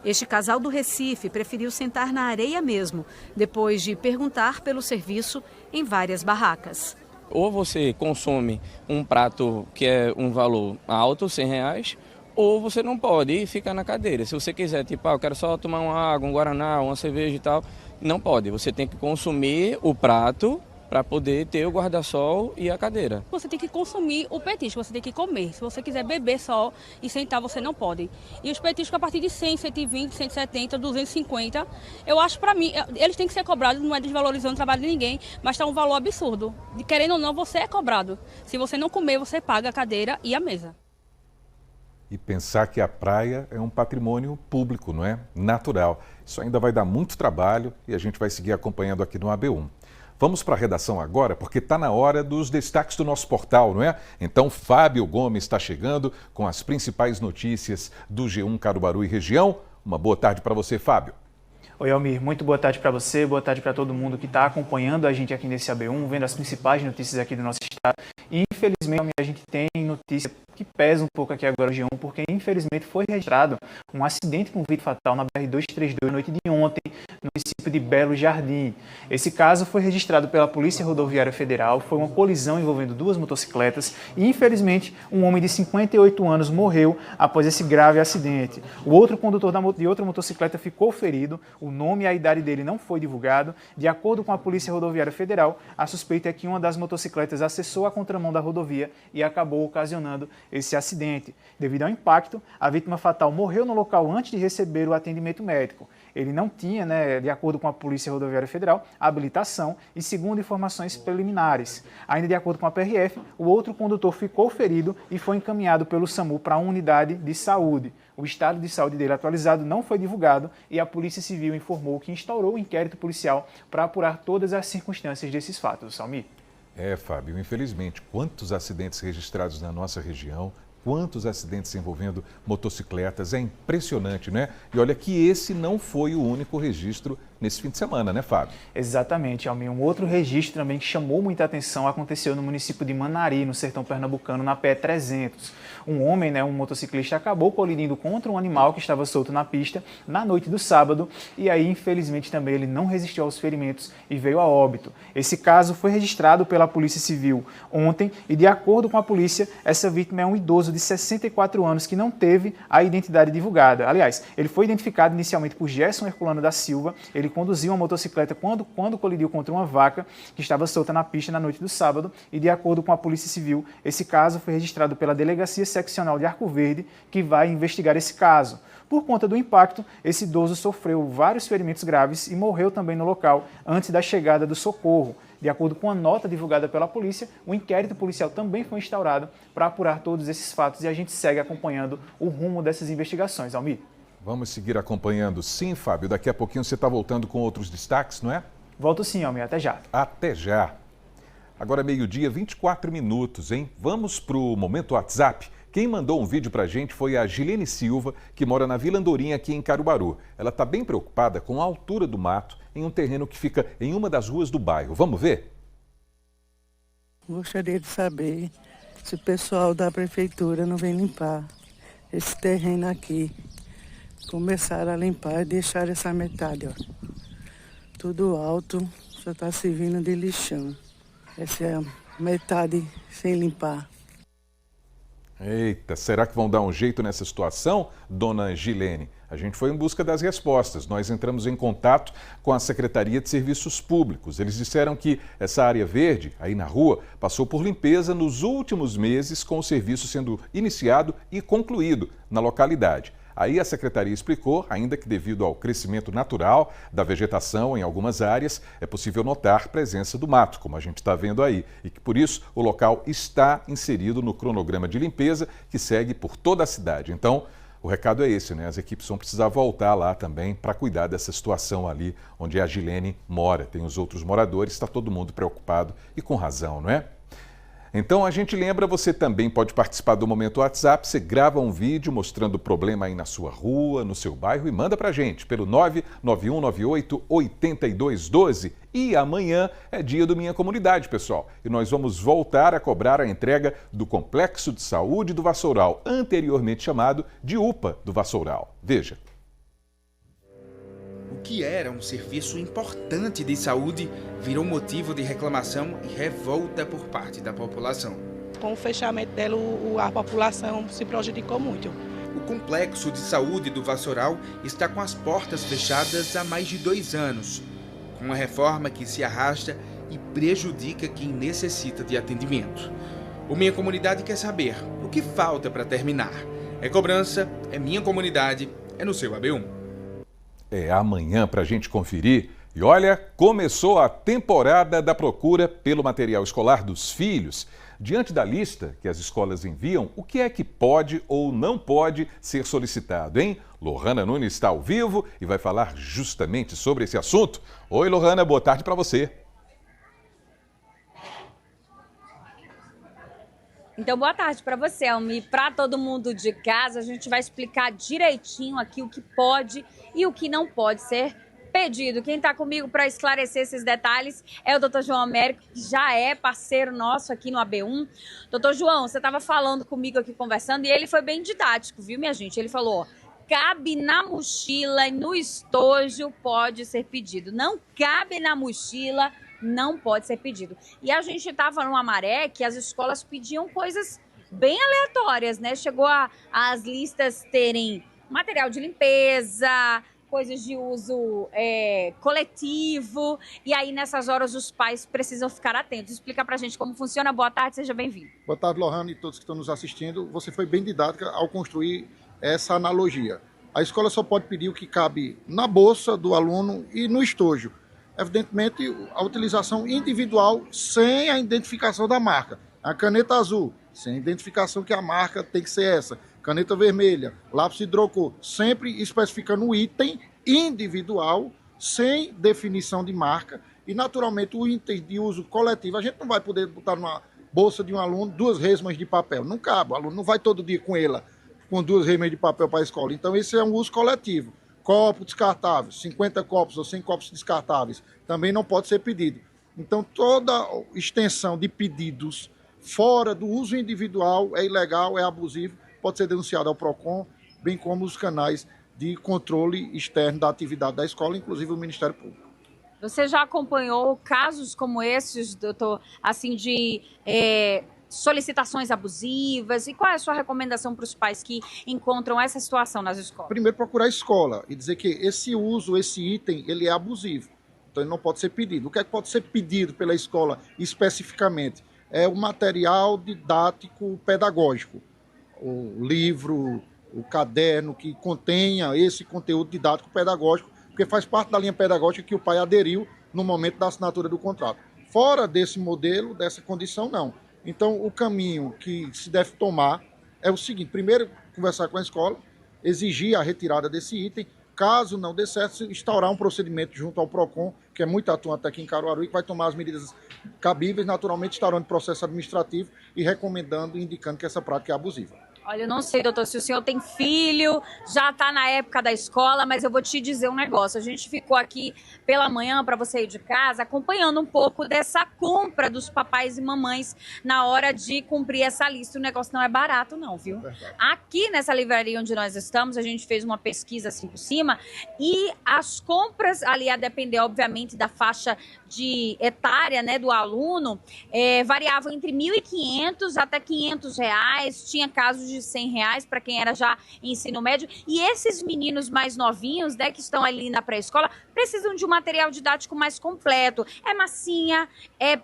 Este casal do Recife preferiu sentar na areia mesmo, depois de perguntar pelo serviço em várias barracas. Ou você consome um prato que é um valor alto, R$100, ou você não pode ficar na cadeira. Se você quiser, tipo, eu quero só tomar uma água, um guaraná, uma cerveja e tal, não pode. Você tem que consumir o prato para poder ter o guarda-sol e a cadeira. Você tem que consumir o petisco, você tem que comer. Se você quiser beber só e sentar, você não pode. E os petiscos a partir de 100, 120, 170, 250, eu acho, para mim, eles têm que ser cobrados, não é desvalorizando o trabalho de ninguém, mas está um valor absurdo. Querendo ou não, você é cobrado. Se você não comer, você paga a cadeira e a mesa. E pensar que a praia é um patrimônio público, não é? Natural. Isso ainda vai dar muito trabalho e a gente vai seguir acompanhando aqui no AB1. Vamos para a redação agora, porque está na hora dos destaques do nosso portal, não é? Então, Fábio Gomes está chegando com as principais notícias do G1 Caruaru e região. Uma boa tarde para você, Fábio. Oi, Almir. Muito boa tarde para você, boa tarde para todo mundo que está acompanhando a gente aqui nesse AB1, vendo as principais notícias aqui do nosso estado. E, infelizmente, a gente tem notícia que pesa um pouco aqui agora no G1, porque, infelizmente, foi registrado um acidente com vítima fatal na BR-232 na noite de ontem, no município de Belo Jardim. Esse caso foi registrado pela Polícia Rodoviária Federal, foi uma colisão envolvendo 2 motocicletas e, infelizmente, um homem de 58 anos morreu após esse grave acidente. O outro condutor de outra motocicleta ficou ferido, o nome e a idade dele não foi divulgado. De acordo com a Polícia Rodoviária Federal, a suspeita é que uma das motocicletas acessou a contramão da rodovia e acabou ocasionando esse acidente. Devido ao impacto, a vítima fatal morreu no local antes de receber o atendimento médico. Ele não tinha, de acordo com a Polícia Rodoviária Federal, habilitação e segundo informações preliminares. Ainda de acordo com a PRF, o outro condutor ficou ferido e foi encaminhado pelo SAMU para uma unidade de saúde. O estado de saúde dele atualizado não foi divulgado e a Polícia Civil informou que instaurou um inquérito policial para apurar todas as circunstâncias desses fatos. Salmir. Fábio, infelizmente, quantos acidentes registrados na nossa região, quantos acidentes envolvendo motocicletas, é impressionante, né? E olha que esse não foi o único registro nesse fim de semana, né, Fábio? Exatamente, Almir. Um outro registro também que chamou muita atenção aconteceu no município de Manari, no sertão pernambucano, na PE 300. Um homem, um motociclista, acabou colidindo contra um animal que estava solto na pista na noite do sábado e aí, infelizmente, também ele não resistiu aos ferimentos e veio a óbito. Esse caso foi registrado pela Polícia Civil ontem e, de acordo com a polícia, essa vítima é um idoso de 64 anos que não teve a identidade divulgada. Aliás, ele foi identificado inicialmente por Gerson Herculano da Silva. Ele conduziu uma motocicleta quando colidiu contra uma vaca que estava solta na pista na noite do sábado e, de acordo com a Polícia Civil, esse caso foi registrado pela Delegacia Seccional de Arco Verde, que vai investigar esse caso. Por conta do impacto, esse idoso sofreu vários ferimentos graves e morreu também no local antes da chegada do socorro. De acordo com a nota divulgada pela polícia, o inquérito policial também foi instaurado para apurar todos esses fatos e a gente segue acompanhando o rumo dessas investigações. Almir. Vamos seguir acompanhando, sim, Fábio. Daqui a pouquinho você está voltando com outros destaques, não é? Volto sim, Almir. Até já. Até já. Agora meio-dia, 24 minutos, hein? Vamos para o Momento WhatsApp. Quem mandou um vídeo para a gente foi a Gilene Silva, que mora na Vila Andorinha, aqui em Caruaru. Ela está bem preocupada com a altura do mato em um terreno que fica em uma das ruas do bairro. Vamos ver? Gostaria de saber se o pessoal da prefeitura não vem limpar esse terreno aqui. Começaram a limpar e deixaram essa metade, ó. Tudo alto, só está servindo de lixão. Essa é a metade sem limpar. Eita, será que vão dar um jeito nessa situação, dona Gilene? A gente foi em busca das respostas. Nós entramos em contato com a Secretaria de Serviços Públicos. Eles disseram que essa área verde, aí na rua, passou por limpeza nos últimos meses, com o serviço sendo iniciado e concluído na localidade. Aí a Secretaria explicou, ainda que devido ao crescimento natural da vegetação em algumas áreas, é possível notar presença do mato, como a gente está vendo aí, e que por isso o local está inserido no cronograma de limpeza que segue por toda a cidade. Então, o recado é esse, né? As equipes vão precisar voltar lá também para cuidar dessa situação ali onde a Gilene mora. Tem os outros moradores, está todo mundo preocupado e com razão, não é? Então a gente lembra, você também pode participar do Momento WhatsApp, você grava um vídeo mostrando o problema aí na sua rua, no seu bairro e manda pra gente pelo 991988212. E amanhã é dia do Minha Comunidade, pessoal. E nós vamos voltar a cobrar a entrega do Complexo de Saúde do Vassoural, anteriormente chamado de UPA do Vassoural. Veja. O que era um serviço importante de saúde virou motivo de reclamação e revolta por parte da população. Com o fechamento dela, a população se prejudicou muito. O Complexo de Saúde do Vassoural está com as portas fechadas há mais de 2 anos, com uma reforma que se arrasta e prejudica quem necessita de atendimento. O Minha Comunidade quer saber o que falta para terminar. É cobrança, é Minha Comunidade, é no seu AB1. É amanhã para a gente conferir. E olha, começou a temporada da procura pelo material escolar dos filhos. Diante da lista que as escolas enviam, o que é que pode ou não pode ser solicitado, hein? Lohana Nunes está ao vivo e vai falar justamente sobre esse assunto. Oi, Lohana, boa tarde para você. Então, boa tarde para você, Almi. Para todo mundo de casa, a gente vai explicar direitinho aqui o que pode e o que não pode ser pedido. Quem está comigo para esclarecer esses detalhes é o Dr. João Américo, que já é parceiro nosso aqui no AB1. Doutor João, você estava falando comigo aqui, conversando, e ele foi bem didático, viu, minha gente? Ele falou, ó, cabe na mochila e no estojo pode ser pedido. Não cabe na mochila, não pode ser pedido. E a gente estava numa maré que as escolas pediam coisas bem aleatórias, né? Chegou as listas terem material de limpeza, coisas de uso coletivo, e aí nessas horas os pais precisam ficar atentos. Explica pra gente como funciona. Boa tarde, seja bem-vindo. Boa tarde, Lohana, e todos que estão nos assistindo. Você foi bem didática ao construir essa analogia. A escola só pode pedir o que cabe na bolsa do aluno e no estojo. Evidentemente, a utilização individual sem a identificação da marca. A caneta azul, sem a identificação que a marca tem que ser essa. Caneta vermelha, lápis hidrocor, sempre especificando o item individual, sem definição de marca. E, naturalmente, o item de uso coletivo. A gente não vai poder botar numa bolsa de um aluno 2 resmas de papel. Não cabe, o aluno não vai todo dia com ela, com 2 resmas de papel para a escola. Então, esse é um uso coletivo. Copo descartável, 50 copos ou 100 copos descartáveis, também não pode ser pedido. Então, toda extensão de pedidos fora do uso individual é ilegal, é abusivo, pode ser denunciado ao PROCON, bem como os canais de controle externo da atividade da escola, inclusive o Ministério Público. Você já acompanhou casos como esses, doutor, assim, de solicitações abusivas? E qual é a sua recomendação para os pais que encontram essa situação nas escolas? Primeiro, procurar a escola e dizer que esse uso, esse item, ele é abusivo. Então, ele não pode ser pedido. O que é que pode ser pedido pela escola especificamente? É o material didático pedagógico. O livro, o caderno que contenha esse conteúdo didático pedagógico, porque faz parte da linha pedagógica que o pai aderiu no momento da assinatura do contrato. Fora desse modelo, dessa condição, não. Então, o caminho que se deve tomar é o seguinte: primeiro, conversar com a escola, exigir a retirada desse item. Caso não dê certo, instaurar um procedimento junto ao PROCON, que é muito atuante aqui em Caruaru, e que vai tomar as medidas cabíveis, naturalmente instaurando processo administrativo e recomendando e indicando que essa prática é abusiva. Olha, eu não sei, doutor, se o senhor tem filho, já está na época da escola, mas eu vou te dizer um negócio. A gente ficou aqui pela manhã para você ir de casa, acompanhando um pouco dessa compra dos papais e mamães na hora de cumprir essa lista. O negócio não é barato não, viu? Aqui nessa livraria onde nós estamos, a gente fez uma pesquisa assim por cima e as compras ali, a depender, obviamente, da faixa de etária, né, do aluno, variavam entre R$ 1.500 até R$ 500. Tinha casos de R$ 100 para quem era já em ensino médio. E esses meninos mais novinhos, né, que estão ali na pré-escola, precisam de um material didático mais completo. É massinha, é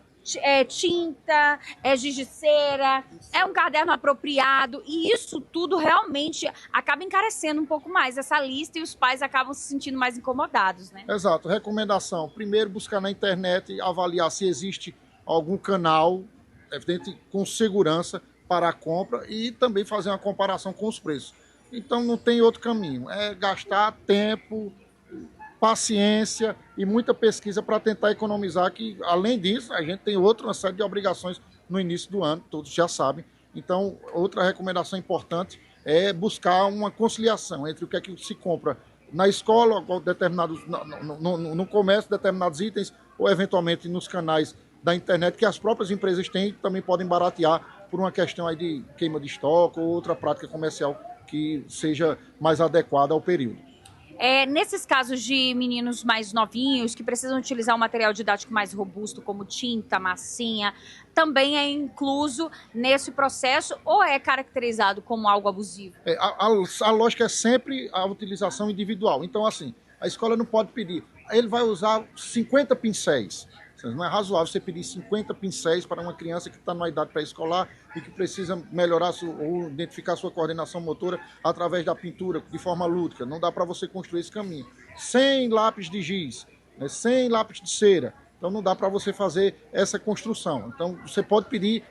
tinta, é giz de cera, é um caderno apropriado, e isso tudo realmente acaba encarecendo um pouco mais essa lista e os pais acabam se sentindo mais incomodados, né? Exato. Recomendação: primeiro, buscar na internet, avaliar se existe algum canal, evidente, com segurança para a compra, e também fazer uma comparação com os preços. Então não tem outro caminho, é gastar tempo, paciência e muita pesquisa para tentar economizar, que além disso a gente tem uma série de obrigações no início do ano, todos já sabem. Então outra recomendação importante é buscar uma conciliação entre o que é que se compra na escola, no comércio, determinados itens, ou eventualmente nos canais da internet que as próprias empresas têm e também podem baratear por uma questão aí de queima de estoque ou outra prática comercial que seja mais adequada ao período. Nesses casos de meninos mais novinhos que precisam utilizar um material didático mais robusto, como tinta, massinha, também é incluso nesse processo ou é caracterizado como algo abusivo? A lógica é sempre a utilização individual. Então, assim, a escola não pode pedir. Ele vai usar 50 pincéis. Não é razoável você pedir 50 pincéis para uma criança que está numa idade pré-escolar e que precisa melhorar ou identificar sua coordenação motora através da pintura, de forma lúdica. Não dá para você construir esse caminho. 100 lápis de giz, 100 lápis de cera. Então não dá para você fazer essa construção. Então você pode pedir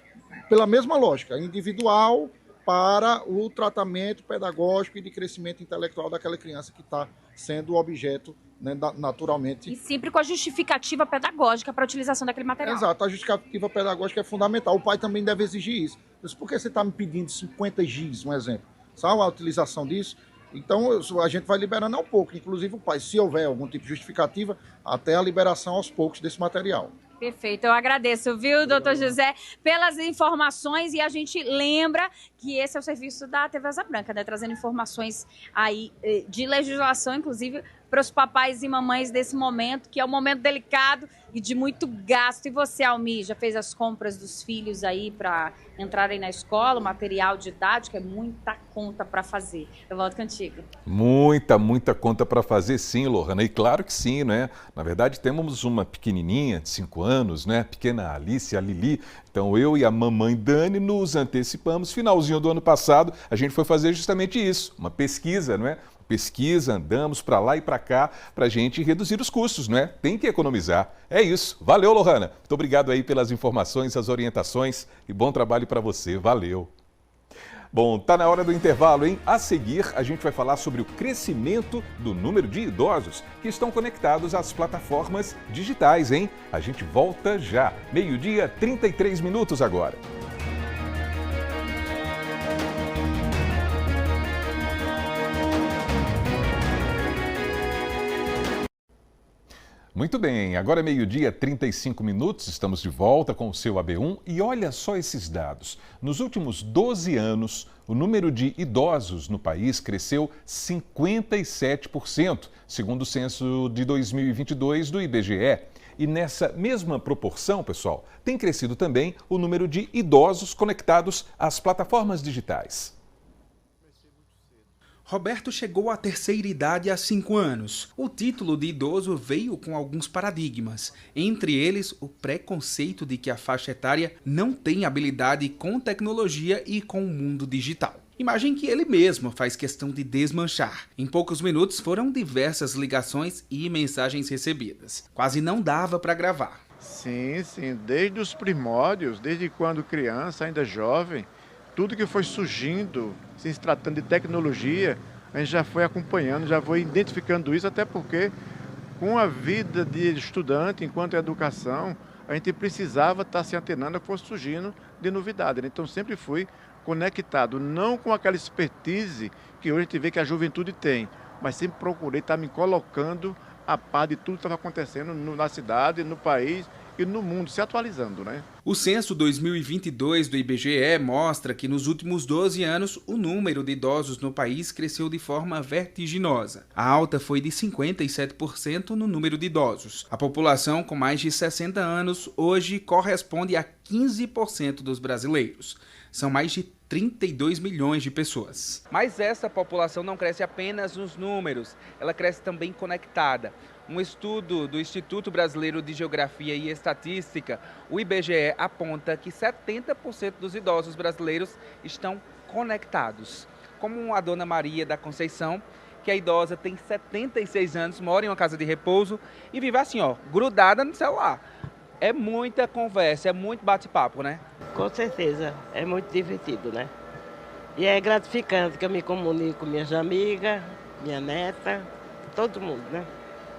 pela mesma lógica, individual, para o tratamento pedagógico e de crescimento intelectual daquela criança que está sendo objeto, né, naturalmente. E sempre com a justificativa pedagógica para a utilização daquele material. Exato, a justificativa pedagógica é fundamental. O pai também deve exigir isso. Mas por que você está me pedindo 50 giz, um exemplo? Sabe a utilização disso? Então a gente vai liberando ao pouco, inclusive o pai, se houver algum tipo de justificativa, até a liberação aos poucos desse material. Perfeito, eu agradeço, viu, doutor José, pelas informações, e a gente lembra que esse é o serviço da TV Asa Branca, né, trazendo informações aí de legislação, inclusive para os papais e mamães desse momento, que é um momento delicado e de muito gasto. E você, Almir, já fez as compras dos filhos aí para entrarem na escola, o material didático? É muita conta para fazer. Eu volto contigo. Muita conta para fazer, sim, Lohana. E claro que sim, né? Na verdade, temos uma pequenininha de 5 anos, né? Pequena Alice, a Lili. Então, eu e a mamãe Dani nos antecipamos. Finalzinho do ano passado, a gente foi fazer justamente isso, uma pesquisa, não é? Pesquisa, andamos para lá e para cá para a gente reduzir os custos, não é? Tem que economizar. É isso. Valeu, Lohana. Muito obrigado aí pelas informações, as orientações e bom trabalho para você. Valeu. Bom, tá na hora do intervalo, hein? A seguir, a gente vai falar sobre o crescimento do número de idosos que estão conectados às plataformas digitais, hein? A gente volta já. 12h, 33 minutos agora. Muito bem, agora é 12h, 35 minutos, estamos de volta com o seu AB1 e olha só esses dados. Nos últimos 12 anos, o número de idosos no país cresceu 57%, segundo o censo de 2022 do IBGE. E nessa mesma proporção, pessoal, tem crescido também o número de idosos conectados às plataformas digitais. Roberto chegou à terceira idade há 5 anos. O título de idoso veio com alguns paradigmas, entre eles o preconceito de que a faixa etária não tem habilidade com tecnologia e com o mundo digital. Imagem que ele mesmo faz questão de desmanchar. Em poucos minutos foram diversas ligações e mensagens recebidas. Quase não dava para gravar. Sim, desde os primórdios, desde quando criança, ainda jovem, tudo que foi surgindo, se tratando de tecnologia, a gente já foi acompanhando, já foi identificando isso, até porque com a vida de estudante, enquanto educação, a gente precisava estar se antenando ao que fosse surgindo de novidade. Então sempre fui conectado, não com aquela expertise que hoje a gente vê que a juventude tem, mas sempre procurei estar me colocando a par de tudo que estava acontecendo na cidade, no país e no mundo, se atualizando, né? O censo 2022 do IBGE mostra que nos últimos 12 anos o número de idosos no país cresceu de forma vertiginosa. A alta foi de 57% no número de idosos. A população com mais de 60 anos hoje corresponde a 15% dos brasileiros. São mais de 32 milhões de pessoas. Mas essa população não cresce apenas nos números, ela cresce também conectada. Um estudo do Instituto Brasileiro de Geografia e Estatística, o IBGE, aponta que 70% dos idosos brasileiros estão conectados. Como a dona Maria da Conceição, que a idosa tem 76 anos, mora em uma casa de repouso e vive assim, ó, grudada no celular. É muita conversa, é muito bate-papo, né? Com certeza, é muito divertido, né? E é gratificante que eu me comunico com minhas amigas, minha neta, todo mundo, né?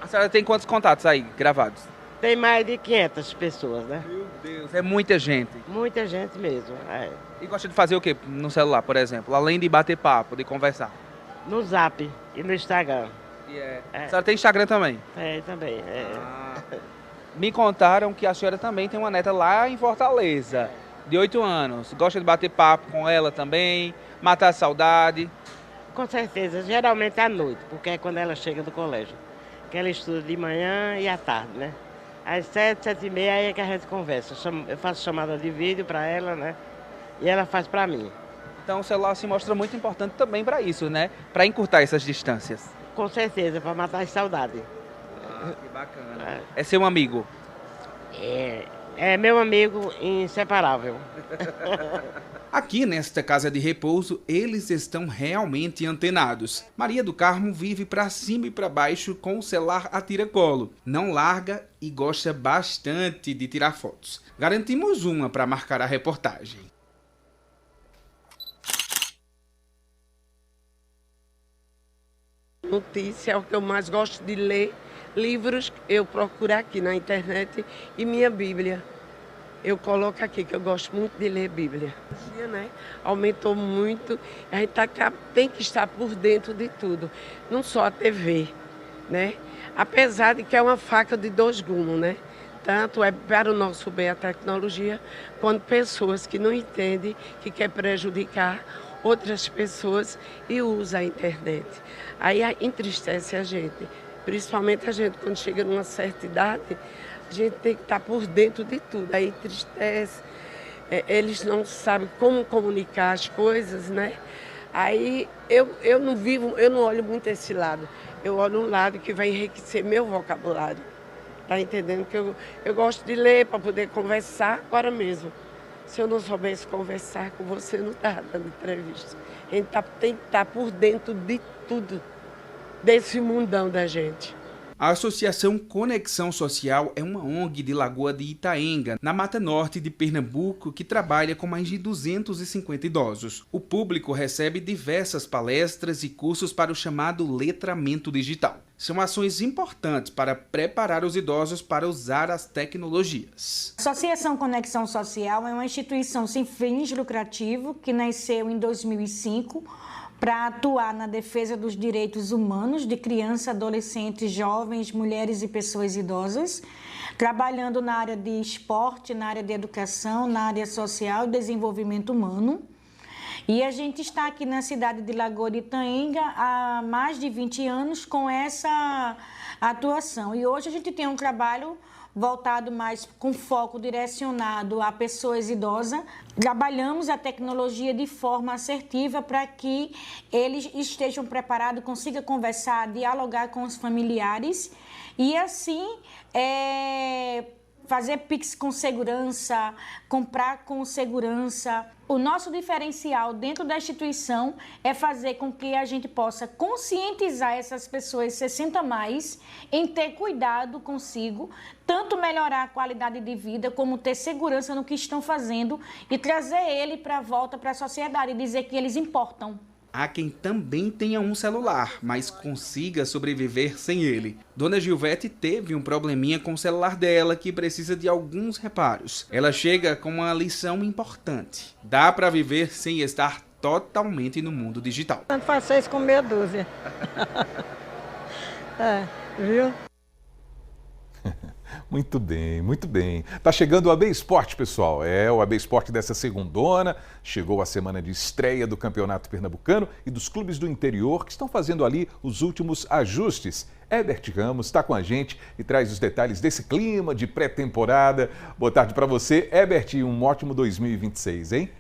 A senhora tem quantos contatos aí gravados? Tem mais de 500 pessoas, né? Meu Deus, é muita gente. Muita gente mesmo, é. E gosta de fazer o quê no celular, por exemplo? Além de bater papo, de conversar? No Zap e no Instagram. A senhora tem Instagram também? Também. Me contaram que a senhora também tem uma neta lá em Fortaleza, de 8 anos. Gosta de bater papo com ela também, matar a saudade? Com certeza, geralmente à noite, porque é quando ela chega do colégio. Que ela estuda de manhã e à tarde, né? Às 7, 7h30 aí é que a gente conversa. Eu faço chamada de vídeo para ela, né? E ela faz para mim. Então o celular se mostra muito importante também para isso, né? Para encurtar essas distâncias. Com certeza, para matar a saudade. Que bacana. É seu amigo? É meu amigo inseparável. Aqui nesta casa de repouso, eles estão realmente antenados. Maria do Carmo vive para cima e para baixo com o celular a tiracolo. Não larga e gosta bastante de tirar fotos. Garantimos uma para marcar a reportagem. Notícia é o que eu mais gosto de ler. Livros eu procuro aqui na internet e minha Bíblia. Eu coloco aqui que eu gosto muito de ler Bíblia. Né? Aumentou muito, a gente tem que estar por dentro de tudo, não só a TV, né? Apesar de que é uma faca de dois gumes, né? Tanto é para o nosso bem a tecnologia, quanto pessoas que não entendem, que quer prejudicar outras pessoas e usa a internet. Aí entristece a gente, principalmente a gente quando chega numa certa idade, a gente tem que estar por dentro de tudo, aí entristece, eles não sabem como comunicar as coisas, né? Aí eu não olho muito esse lado, eu olho um lado que vai enriquecer meu vocabulário, tá entendendo? Que eu gosto de ler para poder conversar agora mesmo. Se eu não soubesse conversar com você, não estava dando entrevista. A gente tem que estar por dentro de tudo, desse mundão da gente. A Associação Conexão Social é uma ONG de Lagoa de Itaenga, na Mata Norte de Pernambuco, que trabalha com mais de 250 idosos. O público recebe diversas palestras e cursos para o chamado letramento digital. São ações importantes para preparar os idosos para usar as tecnologias. A Associação Conexão Social é uma instituição sem fins lucrativos que nasceu em 2005 para atuar na defesa dos direitos humanos de crianças, adolescentes, jovens, mulheres e pessoas idosas, trabalhando na área de esporte, na área de educação, na área social e desenvolvimento humano. E a gente está aqui na cidade de Lagoa de Itaenga há mais de 20 anos com essa atuação. E hoje a gente tem um trabalho voltado mais com foco direcionado a pessoas idosas. Trabalhamos a tecnologia de forma assertiva para que eles estejam preparados, consigam conversar, dialogar com os familiares e assim fazer Pix com segurança, comprar com segurança. O nosso diferencial dentro da instituição é fazer com que a gente possa conscientizar essas pessoas 60 mais em ter cuidado consigo, tanto melhorar a qualidade de vida, como ter segurança no que estão fazendo e trazer ele para a volta para a sociedade e dizer que eles importam. há quem também tenha um celular, mas consiga sobreviver sem ele. Dona Gilvete teve um probleminha com o celular dela que precisa de alguns reparos. Ela chega com uma lição importante. Dá para viver sem estar totalmente no mundo digital. Tanto faz 6 com meia dúzia. Viu? Muito bem, muito bem. Tá chegando o AB Esporte, pessoal. O AB Esporte dessa segundona. Chegou a semana de estreia do Campeonato Pernambucano e dos clubes do interior que estão fazendo ali os últimos ajustes. Herbert Ramos está com a gente e traz os detalhes desse clima de pré-temporada. Boa tarde para você, Herbert, e um ótimo 2026, hein?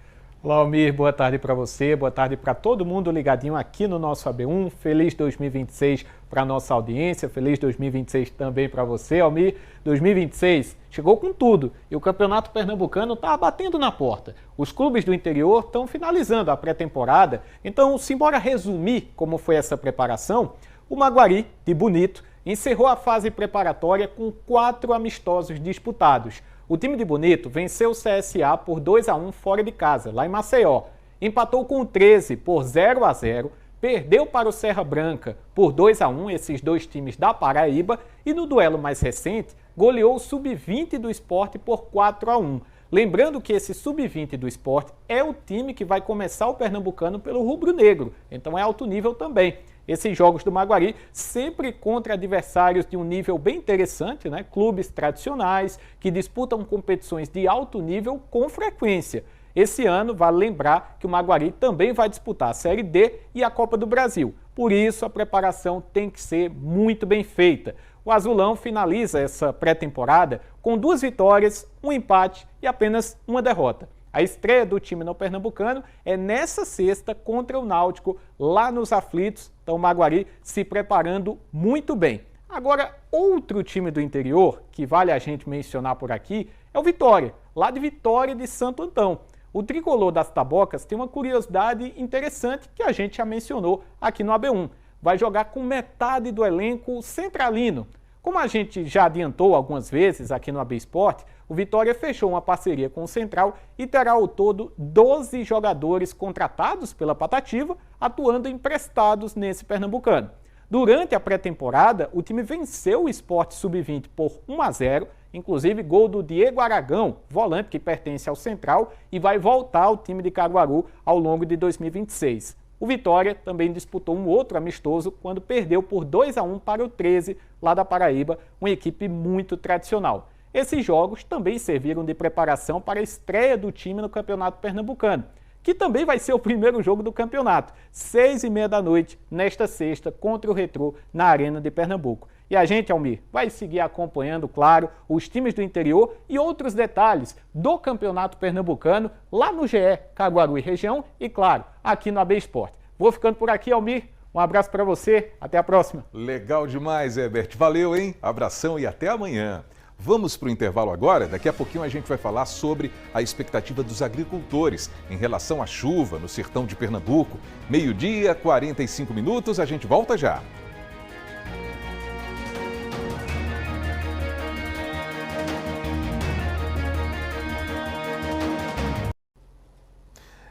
Olá, Almir, boa tarde para você, boa tarde para todo mundo ligadinho aqui no nosso AB1. Feliz 2026 para a nossa audiência, feliz 2026 também para você, Almir. 2026 chegou com tudo e o Campeonato Pernambucano está batendo na porta. Os clubes do interior estão finalizando a pré-temporada, então, simbora resumir como foi essa preparação. O Maguari, de Bonito, encerrou a fase preparatória com 4 amistosos disputados. O time de Bonito venceu o CSA por 2-1 fora de casa, lá em Maceió. Empatou com o 13 por 0-0, perdeu para o Serra Branca por 2-1, esses dois times da Paraíba, e no duelo mais recente, goleou o Sub-20 do Sport por 4-1. Lembrando que esse Sub-20 do Sport é o time que vai começar o Pernambucano pelo rubro-negro, então é alto nível também. Esses jogos do Maguari sempre contra adversários de um nível bem interessante, né? Clubes tradicionais que disputam competições de alto nível com frequência. Esse ano, vale lembrar que o Maguari também vai disputar a Série D e a Copa do Brasil. Por isso, a preparação tem que ser muito bem feita. O Azulão finaliza essa pré-temporada com 2 vitórias, 1 empate e apenas 1 derrota. A estreia do time no Pernambucano é nessa sexta contra o Náutico, lá nos Aflitos. Então o Maguari se preparando muito bem. Agora, outro time do interior, que vale a gente mencionar por aqui, é o Vitória, lá de Vitória de Santo Antão. O tricolor das Tabocas tem uma curiosidade interessante que a gente já mencionou aqui no AB1. Vai jogar com metade do elenco centralino. Como a gente já adiantou algumas vezes aqui no AB Esporte, o Vitória fechou uma parceria com o Central e terá ao todo 12 jogadores contratados pela Patativa, atuando emprestados nesse Pernambucano. Durante a pré-temporada, o time venceu o Sport Sub-20 por 1-0, inclusive gol do Diego Aragão, volante que pertence ao Central e vai voltar ao time de Caruaru ao longo de 2026. O Vitória também disputou um outro amistoso quando perdeu por 2-1 para o 13, lá da Paraíba, uma equipe muito tradicional. Esses jogos também serviram de preparação para a estreia do time no Campeonato Pernambucano, que também vai ser o primeiro jogo do campeonato, 6h30 da noite, nesta sexta, contra o Retrô, na Arena de Pernambuco. E a gente, Almir, vai seguir acompanhando, claro, os times do interior e outros detalhes do Campeonato Pernambucano, lá no GE, Caruaru e região, e claro, aqui no AB Esporte. Vou ficando por aqui, Almir. Um abraço para você, até a próxima. Legal demais, Herbert. Valeu, hein? Abração e até amanhã. Vamos para o intervalo agora? Daqui a pouquinho a gente vai falar sobre a expectativa dos agricultores em relação à chuva no sertão de Pernambuco. 12h, 45 minutos, a gente volta já.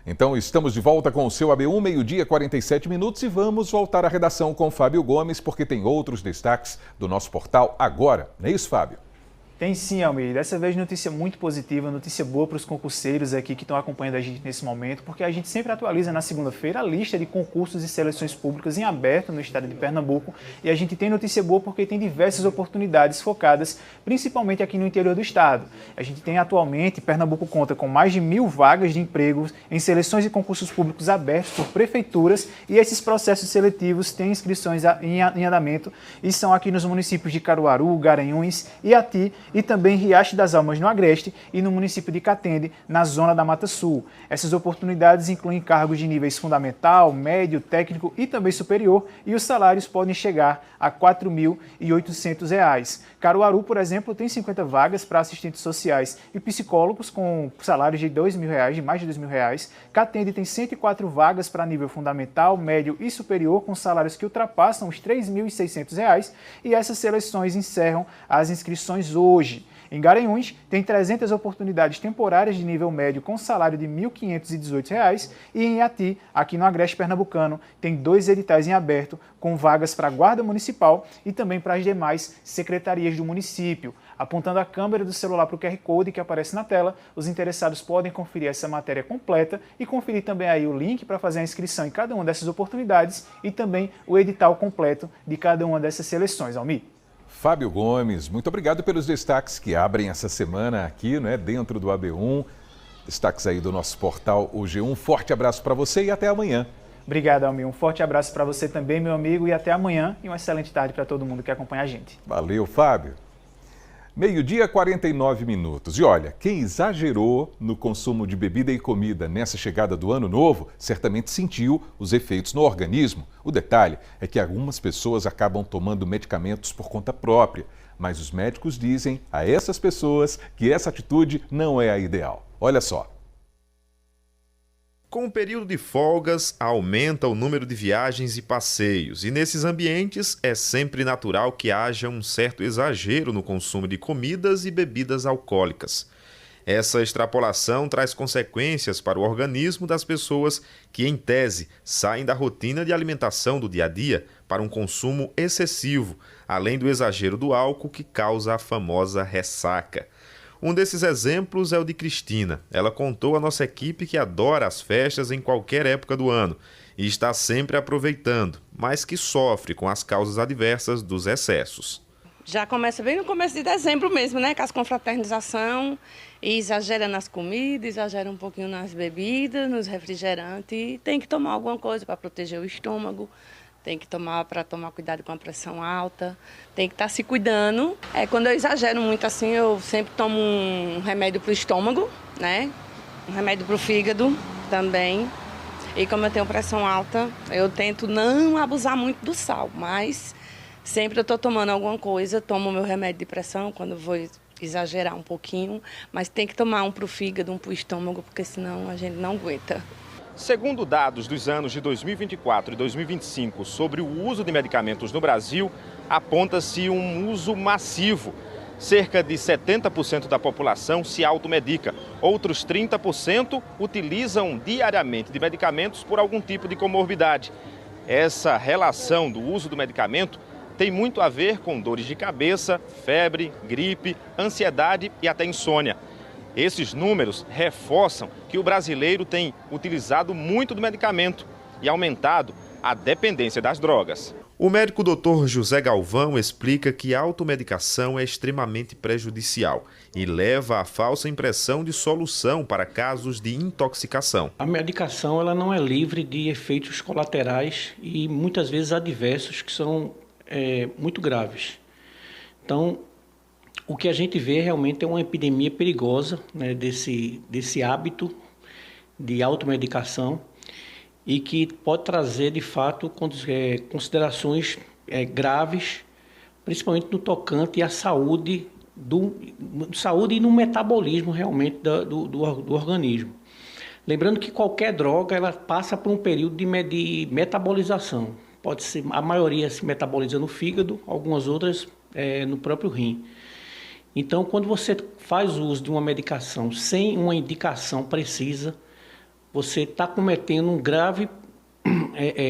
Então, estamos de volta com o seu AB1, 12h, 47 minutos, e vamos voltar à redação com o Fábio Gomes, porque tem outros destaques do nosso portal agora. Não é isso, Fábio? Tem sim, Almir. Dessa vez notícia muito positiva, notícia boa para os concurseiros aqui que estão acompanhando a gente nesse momento, porque a gente sempre atualiza na segunda-feira a lista de concursos e seleções públicas em aberto no estado de Pernambuco, e a gente tem notícia boa porque tem diversas oportunidades focadas, principalmente aqui no interior do estado. A gente tem atualmente, Pernambuco conta com mais de 1.000 vagas de empregos em seleções e concursos públicos abertos por prefeituras, e esses processos seletivos têm inscrições em andamento e são aqui nos municípios de Caruaru, Garanhuns, Iati e também Riacho das Almas, no Agreste, e no município de Catende, na zona da Mata Sul. Essas oportunidades incluem cargos de níveis fundamental, médio, técnico e também superior, e os salários podem chegar a R$ 4.800. Caruaru, por exemplo, tem 50 vagas para assistentes sociais e psicólogos com salários de R$2.000, de mais de R$2.000. Catende tem 104 vagas para nível fundamental, médio e superior, com salários que ultrapassam os R$3.600, e essas seleções encerram as inscrições hoje. Em Garanhuns, tem 300 oportunidades temporárias de nível médio com salário de R$ 1.518 e em Iati, aqui no Agreste Pernambucano, tem 2 editais em aberto com vagas para a Guarda Municipal e também para as demais secretarias do município. Apontando a câmera do celular para o QR Code que aparece na tela, os interessados podem conferir essa matéria completa e conferir também aí o link para fazer a inscrição em cada uma dessas oportunidades e também o edital completo de cada uma dessas seleções. Almir. Fábio Gomes, muito obrigado pelos destaques que abrem essa semana aqui, né, dentro do AB1. Destaques aí do nosso portal o G1. Forte abraço para você e até amanhã. Obrigado, Almir. Um forte abraço para você também, meu amigo, e até amanhã. E uma excelente tarde para todo mundo que acompanha a gente. Valeu, Fábio. 12h 49 minutos. E olha, quem exagerou no consumo de bebida e comida nessa chegada do ano novo, certamente sentiu os efeitos no organismo. O detalhe é que algumas pessoas acabam tomando medicamentos por conta própria, mas os médicos dizem a essas pessoas que essa atitude não é a ideal. Olha só. Com o período de folgas, aumenta o número de viagens e passeios, e nesses ambientes é sempre natural que haja um certo exagero no consumo de comidas e bebidas alcoólicas. Essa extrapolação traz consequências para o organismo das pessoas que, em tese, saem da rotina de alimentação do dia a dia para um consumo excessivo, além do exagero do álcool que causa a famosa ressaca. Um desses exemplos é o de Cristina. Ela contou à nossa equipe que adora as festas em qualquer época do ano e está sempre aproveitando, mas que sofre com as causas adversas dos excessos. Já começa bem no começo de dezembro mesmo, né? Com as confraternizações, e exagera nas comidas, exagera um pouquinho nas bebidas, nos refrigerantes, e tem que tomar alguma coisa para proteger o estômago. Tem que tomar para tomar cuidado com a pressão alta, tem que estar se cuidando. Quando eu exagero muito assim, eu sempre tomo um remédio para o estômago, né? Um remédio para o fígado também. E como eu tenho pressão alta, eu tento não abusar muito do sal, mas sempre eu estou tomando alguma coisa, tomo meu remédio de pressão quando eu vou exagerar um pouquinho, mas tem que tomar um para o fígado, um para o estômago, porque senão a gente não aguenta. Segundo dados dos anos de 2024 e 2025 sobre o uso de medicamentos no Brasil, aponta-se um uso massivo. Cerca de 70% da população se automedica. Outros 30% utilizam diariamente de medicamentos por algum tipo de comorbidade. Essa relação do uso do medicamento tem muito a ver com dores de cabeça, febre, gripe, ansiedade e até insônia. Esses números reforçam que o brasileiro tem utilizado muito do medicamento e aumentado a dependência das drogas. O médico Dr. José Galvão explica que a automedicação é extremamente prejudicial e leva à falsa impressão de solução para casos de intoxicação. A medicação ela não é livre de efeitos colaterais e muitas vezes adversos que são muito graves. Então, o que a gente vê realmente é uma epidemia perigosa, né, desse hábito de automedicação e que pode trazer, de fato, considerações graves, principalmente no tocante à saúde, saúde e no metabolismo realmente do organismo. Lembrando que qualquer droga ela passa por um período de metabolização. Pode ser, a maioria se metaboliza no fígado, algumas outras no próprio rim. Então, quando você faz uso de uma medicação sem uma indicação precisa, você está cometendo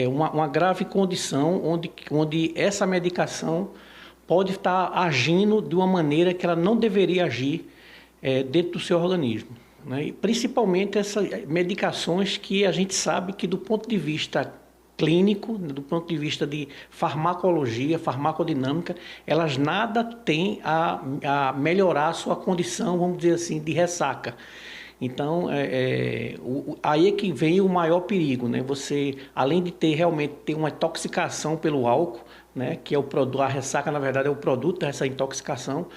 uma grave condição onde essa medicação pode estar agindo de uma maneira que ela não deveria agir dentro do seu organismo, né? E principalmente essas medicações que a gente sabe que do ponto de vista clínico, do ponto de vista de farmacologia, farmacodinâmica, elas nada têm a melhorar a sua condição, vamos dizer assim, de ressaca. Então, aí é que vem o maior perigo, né? Você, além de realmente ter uma intoxicação pelo álcool, né? Que é o produto, a ressaca, na verdade, é o produto dessa intoxicação,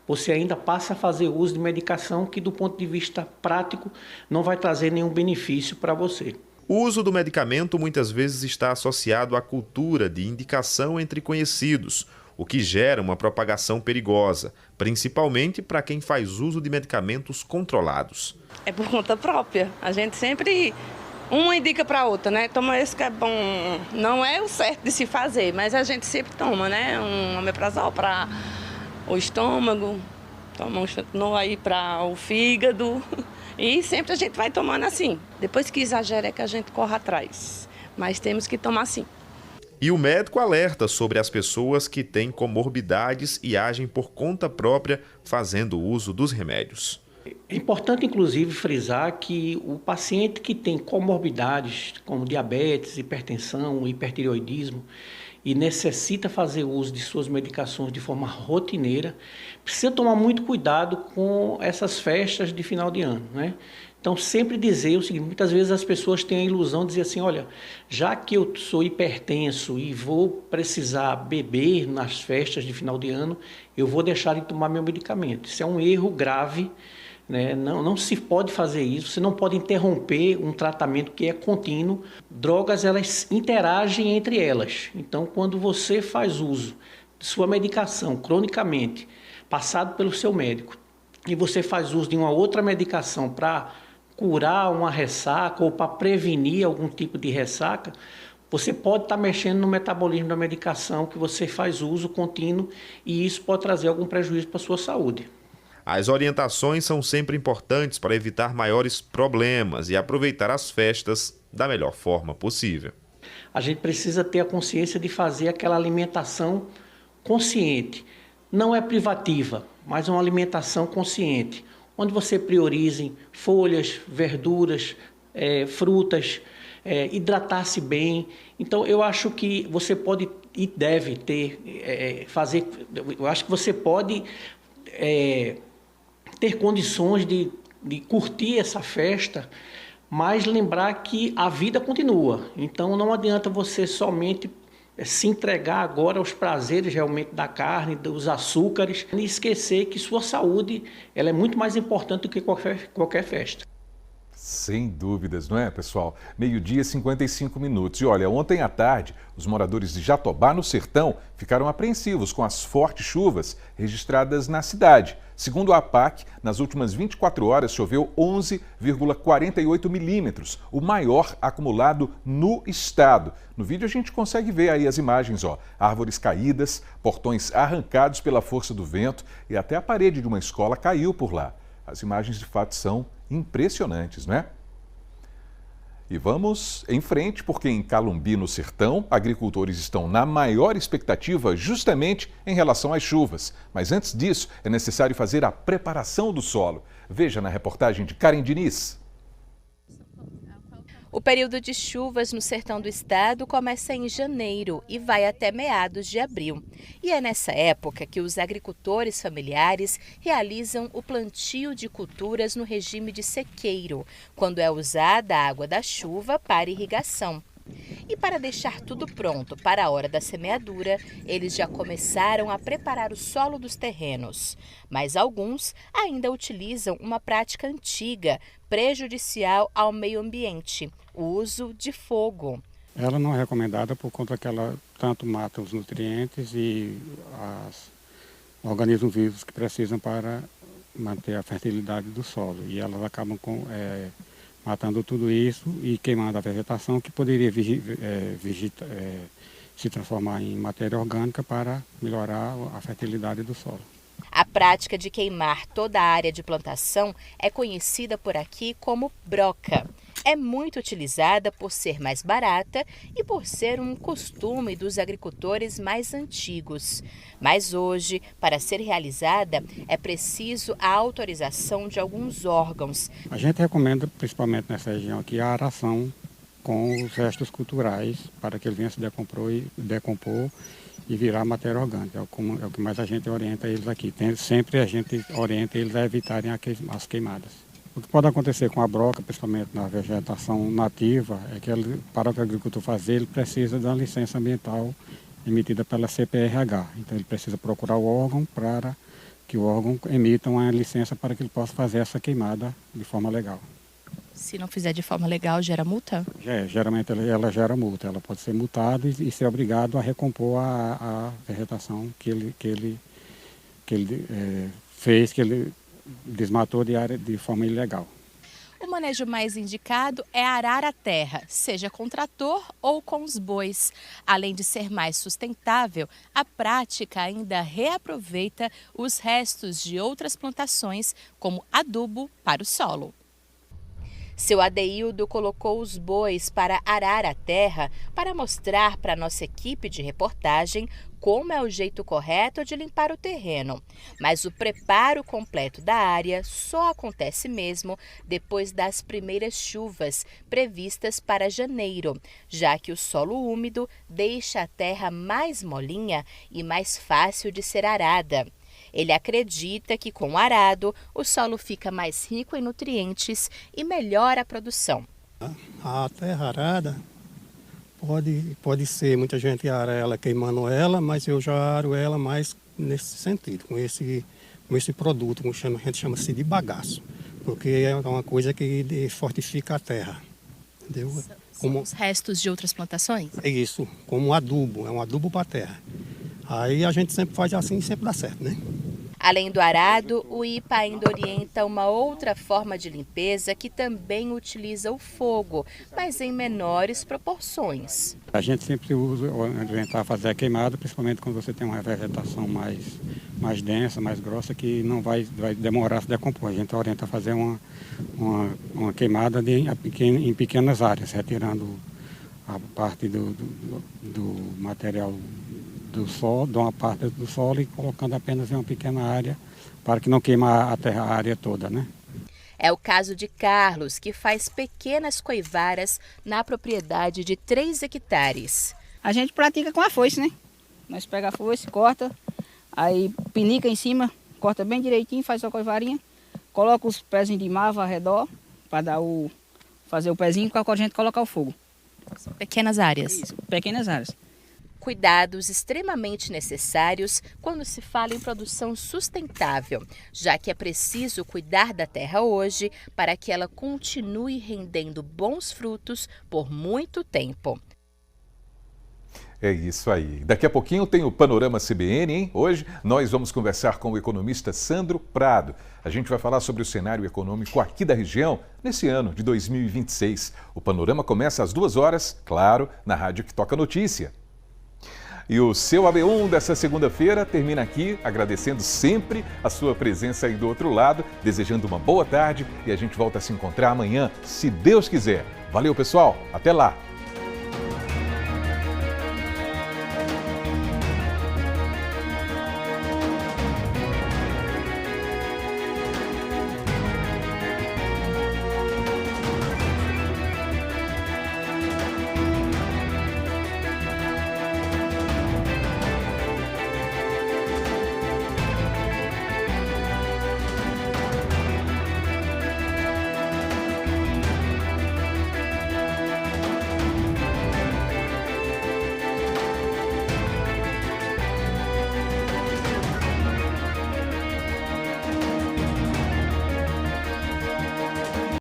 você ainda passa a fazer uso de medicação que, do ponto de vista prático, não vai trazer nenhum benefício para você. O uso do medicamento muitas vezes está associado à cultura de indicação entre conhecidos, o que gera uma propagação perigosa, principalmente para quem faz uso de medicamentos controlados. É por conta própria. A gente sempre, uma indica para a outra, né? Toma esse que é bom. Não é o certo de se fazer, mas a gente sempre toma, né? Um omeprazol para o estômago, Tomamos no aí para o fígado e sempre a gente vai tomando assim. Depois que exagera é que a gente corre atrás, mas temos que tomar sim. E o médico alerta sobre as pessoas que têm comorbidades e agem por conta própria fazendo uso dos remédios. É importante, inclusive, frisar que o paciente que tem comorbidades como diabetes, hipertensão, hipertireoidismo e necessita fazer uso de suas medicações de forma rotineira, precisa tomar muito cuidado com essas festas de final de ano, né? Então, sempre dizer o seguinte, muitas vezes as pessoas têm a ilusão de dizer assim, olha, já que eu sou hipertenso e vou precisar beber nas festas de final de ano, eu vou deixar de tomar meu medicamento. Isso é um erro grave, né? Não se pode fazer isso, você não pode interromper um tratamento que é contínuo. Drogas, elas interagem entre elas. Então, quando você faz uso de sua medicação cronicamente, passado pelo seu médico, e você faz uso de uma outra medicação para curar uma ressaca ou para prevenir algum tipo de ressaca, você pode estar mexendo no metabolismo da medicação que você faz uso contínuo e isso pode trazer algum prejuízo para a sua saúde. As orientações são sempre importantes para evitar maiores problemas e aproveitar as festas da melhor forma possível. A gente precisa ter a consciência de fazer aquela alimentação consciente. Não é privativa, mas uma alimentação consciente, onde você priorize folhas, verduras, frutas, hidratar-se bem. Então, eu acho que você pode e deve fazer. Eu acho que você pode ter condições de curtir essa festa, mas lembrar que a vida continua. Então, não adianta você somente se entregar agora aos prazeres realmente da carne, dos açúcares, e esquecer que sua saúde ela é muito mais importante do que qualquer festa. Sem dúvidas, não é, pessoal? 12h, 55 minutos. E olha, ontem à tarde, os moradores de Jatobá, no Sertão, ficaram apreensivos com as fortes chuvas registradas na cidade. Segundo a APAC, nas últimas 24 horas choveu 11,48 milímetros, o maior acumulado no estado. No vídeo a gente consegue ver aí as imagens, ó, árvores caídas, portões arrancados pela força do vento e até a parede de uma escola caiu por lá. As imagens de fato são impressionantes, não é? E vamos em frente, porque em Calumbi, no Sertão, agricultores estão na maior expectativa justamente em relação às chuvas. Mas antes disso, é necessário fazer a preparação do solo. Veja na reportagem de Karen Diniz. O período de chuvas no sertão do estado começa em janeiro e vai até meados de abril. E é nessa época que os agricultores familiares realizam o plantio de culturas no regime de sequeiro, quando é usada a água da chuva para irrigação. E para deixar tudo pronto para a hora da semeadura, eles já começaram a preparar o solo dos terrenos. Mas alguns ainda utilizam uma prática antiga, prejudicial ao meio ambiente, o uso de fogo. Ela não é recomendada por conta que ela tanto mata os nutrientes e os organismos vivos que precisam para manter a fertilidade do solo. E elas acabam matando tudo isso e queimando a vegetação que poderia se transformar em matéria orgânica para melhorar a fertilidade do solo. A prática de queimar toda a área de plantação é conhecida por aqui como broca. É muito utilizada por ser mais barata e por ser um costume dos agricultores mais antigos. Mas hoje, para ser realizada, é preciso a autorização de alguns órgãos. A gente recomenda, principalmente nessa região aqui, a aração com os restos culturais para que ele venha se decompor e virar matéria orgânica. É o que mais a gente orienta eles aqui. Sempre a gente orienta eles a evitarem as queimadas. O que pode acontecer com a broca, principalmente na vegetação nativa, é que para o agricultor fazer, ele precisa de uma licença ambiental emitida pela CPRH. Então ele precisa procurar o órgão para que o órgão emita uma licença para que ele possa fazer essa queimada de forma legal. Se não fizer de forma legal, gera multa? Geralmente ela gera multa. Ela pode ser multada e ser obrigado a recompor a vegetação que ele fez, que ele desmatou de forma ilegal. O manejo mais indicado é arar a terra, seja com trator ou com os bois. Além de ser mais sustentável, a prática ainda reaproveita os restos de outras plantações como adubo para o solo. Seu Adeildo colocou os bois para arar a terra para mostrar para nossa equipe de reportagem como é o jeito correto de limpar o terreno. Mas o preparo completo da área só acontece mesmo depois das primeiras chuvas previstas para janeiro, já que o solo úmido deixa a terra mais molinha e mais fácil de ser arada. Ele acredita que com o arado o solo fica mais rico em nutrientes e melhora a produção. A terra arada pode ser, muita gente ara ela queimando ela, mas eu já aro ela mais nesse sentido, com esse produto, a gente chama-se de bagaço, porque é uma coisa que fortifica a terra. Entendeu? São os restos de outras plantações? É isso, como adubo, é um adubo para a terra. Aí a gente sempre faz assim e sempre dá certo, né? Além do arado, o IPA ainda orienta uma outra forma de limpeza que também utiliza o fogo, mas em menores proporções. A gente sempre orienta a fazer a queimada, principalmente quando você tem uma vegetação mais densa, mais grossa, que não vai demorar a se decompor. A gente orienta a fazer uma queimada em pequenas áreas, retirando a parte do material do solo, de uma parte do solo e colocando apenas em uma pequena área para que não queime a área toda, né? É o caso de Carlos, que faz pequenas coivaras na propriedade de 3 hectares. A gente pratica com a foice, né? Nós pega a foice, corta, aí pinica em cima, corta bem direitinho, faz a coivarinha, coloca os pezinhos de mava ao redor para fazer o pezinho com a qual a gente coloca o fogo. São pequenas áreas. Isso, pequenas áreas. Cuidados extremamente necessários quando se fala em produção sustentável, já que é preciso cuidar da terra hoje para que ela continue rendendo bons frutos por muito tempo. É isso aí. Daqui a pouquinho tem o Panorama CBN, hein? Hoje nós vamos conversar com o economista Sandro Prado. A gente vai falar sobre o cenário econômico aqui da região nesse ano de 2026. O Panorama começa às 2 horas, claro, na rádio que toca notícia. E o seu AB1 dessa segunda-feira termina aqui, agradecendo sempre a sua presença aí do outro lado, desejando uma boa tarde e a gente volta a se encontrar amanhã, se Deus quiser. Valeu, pessoal. Até lá.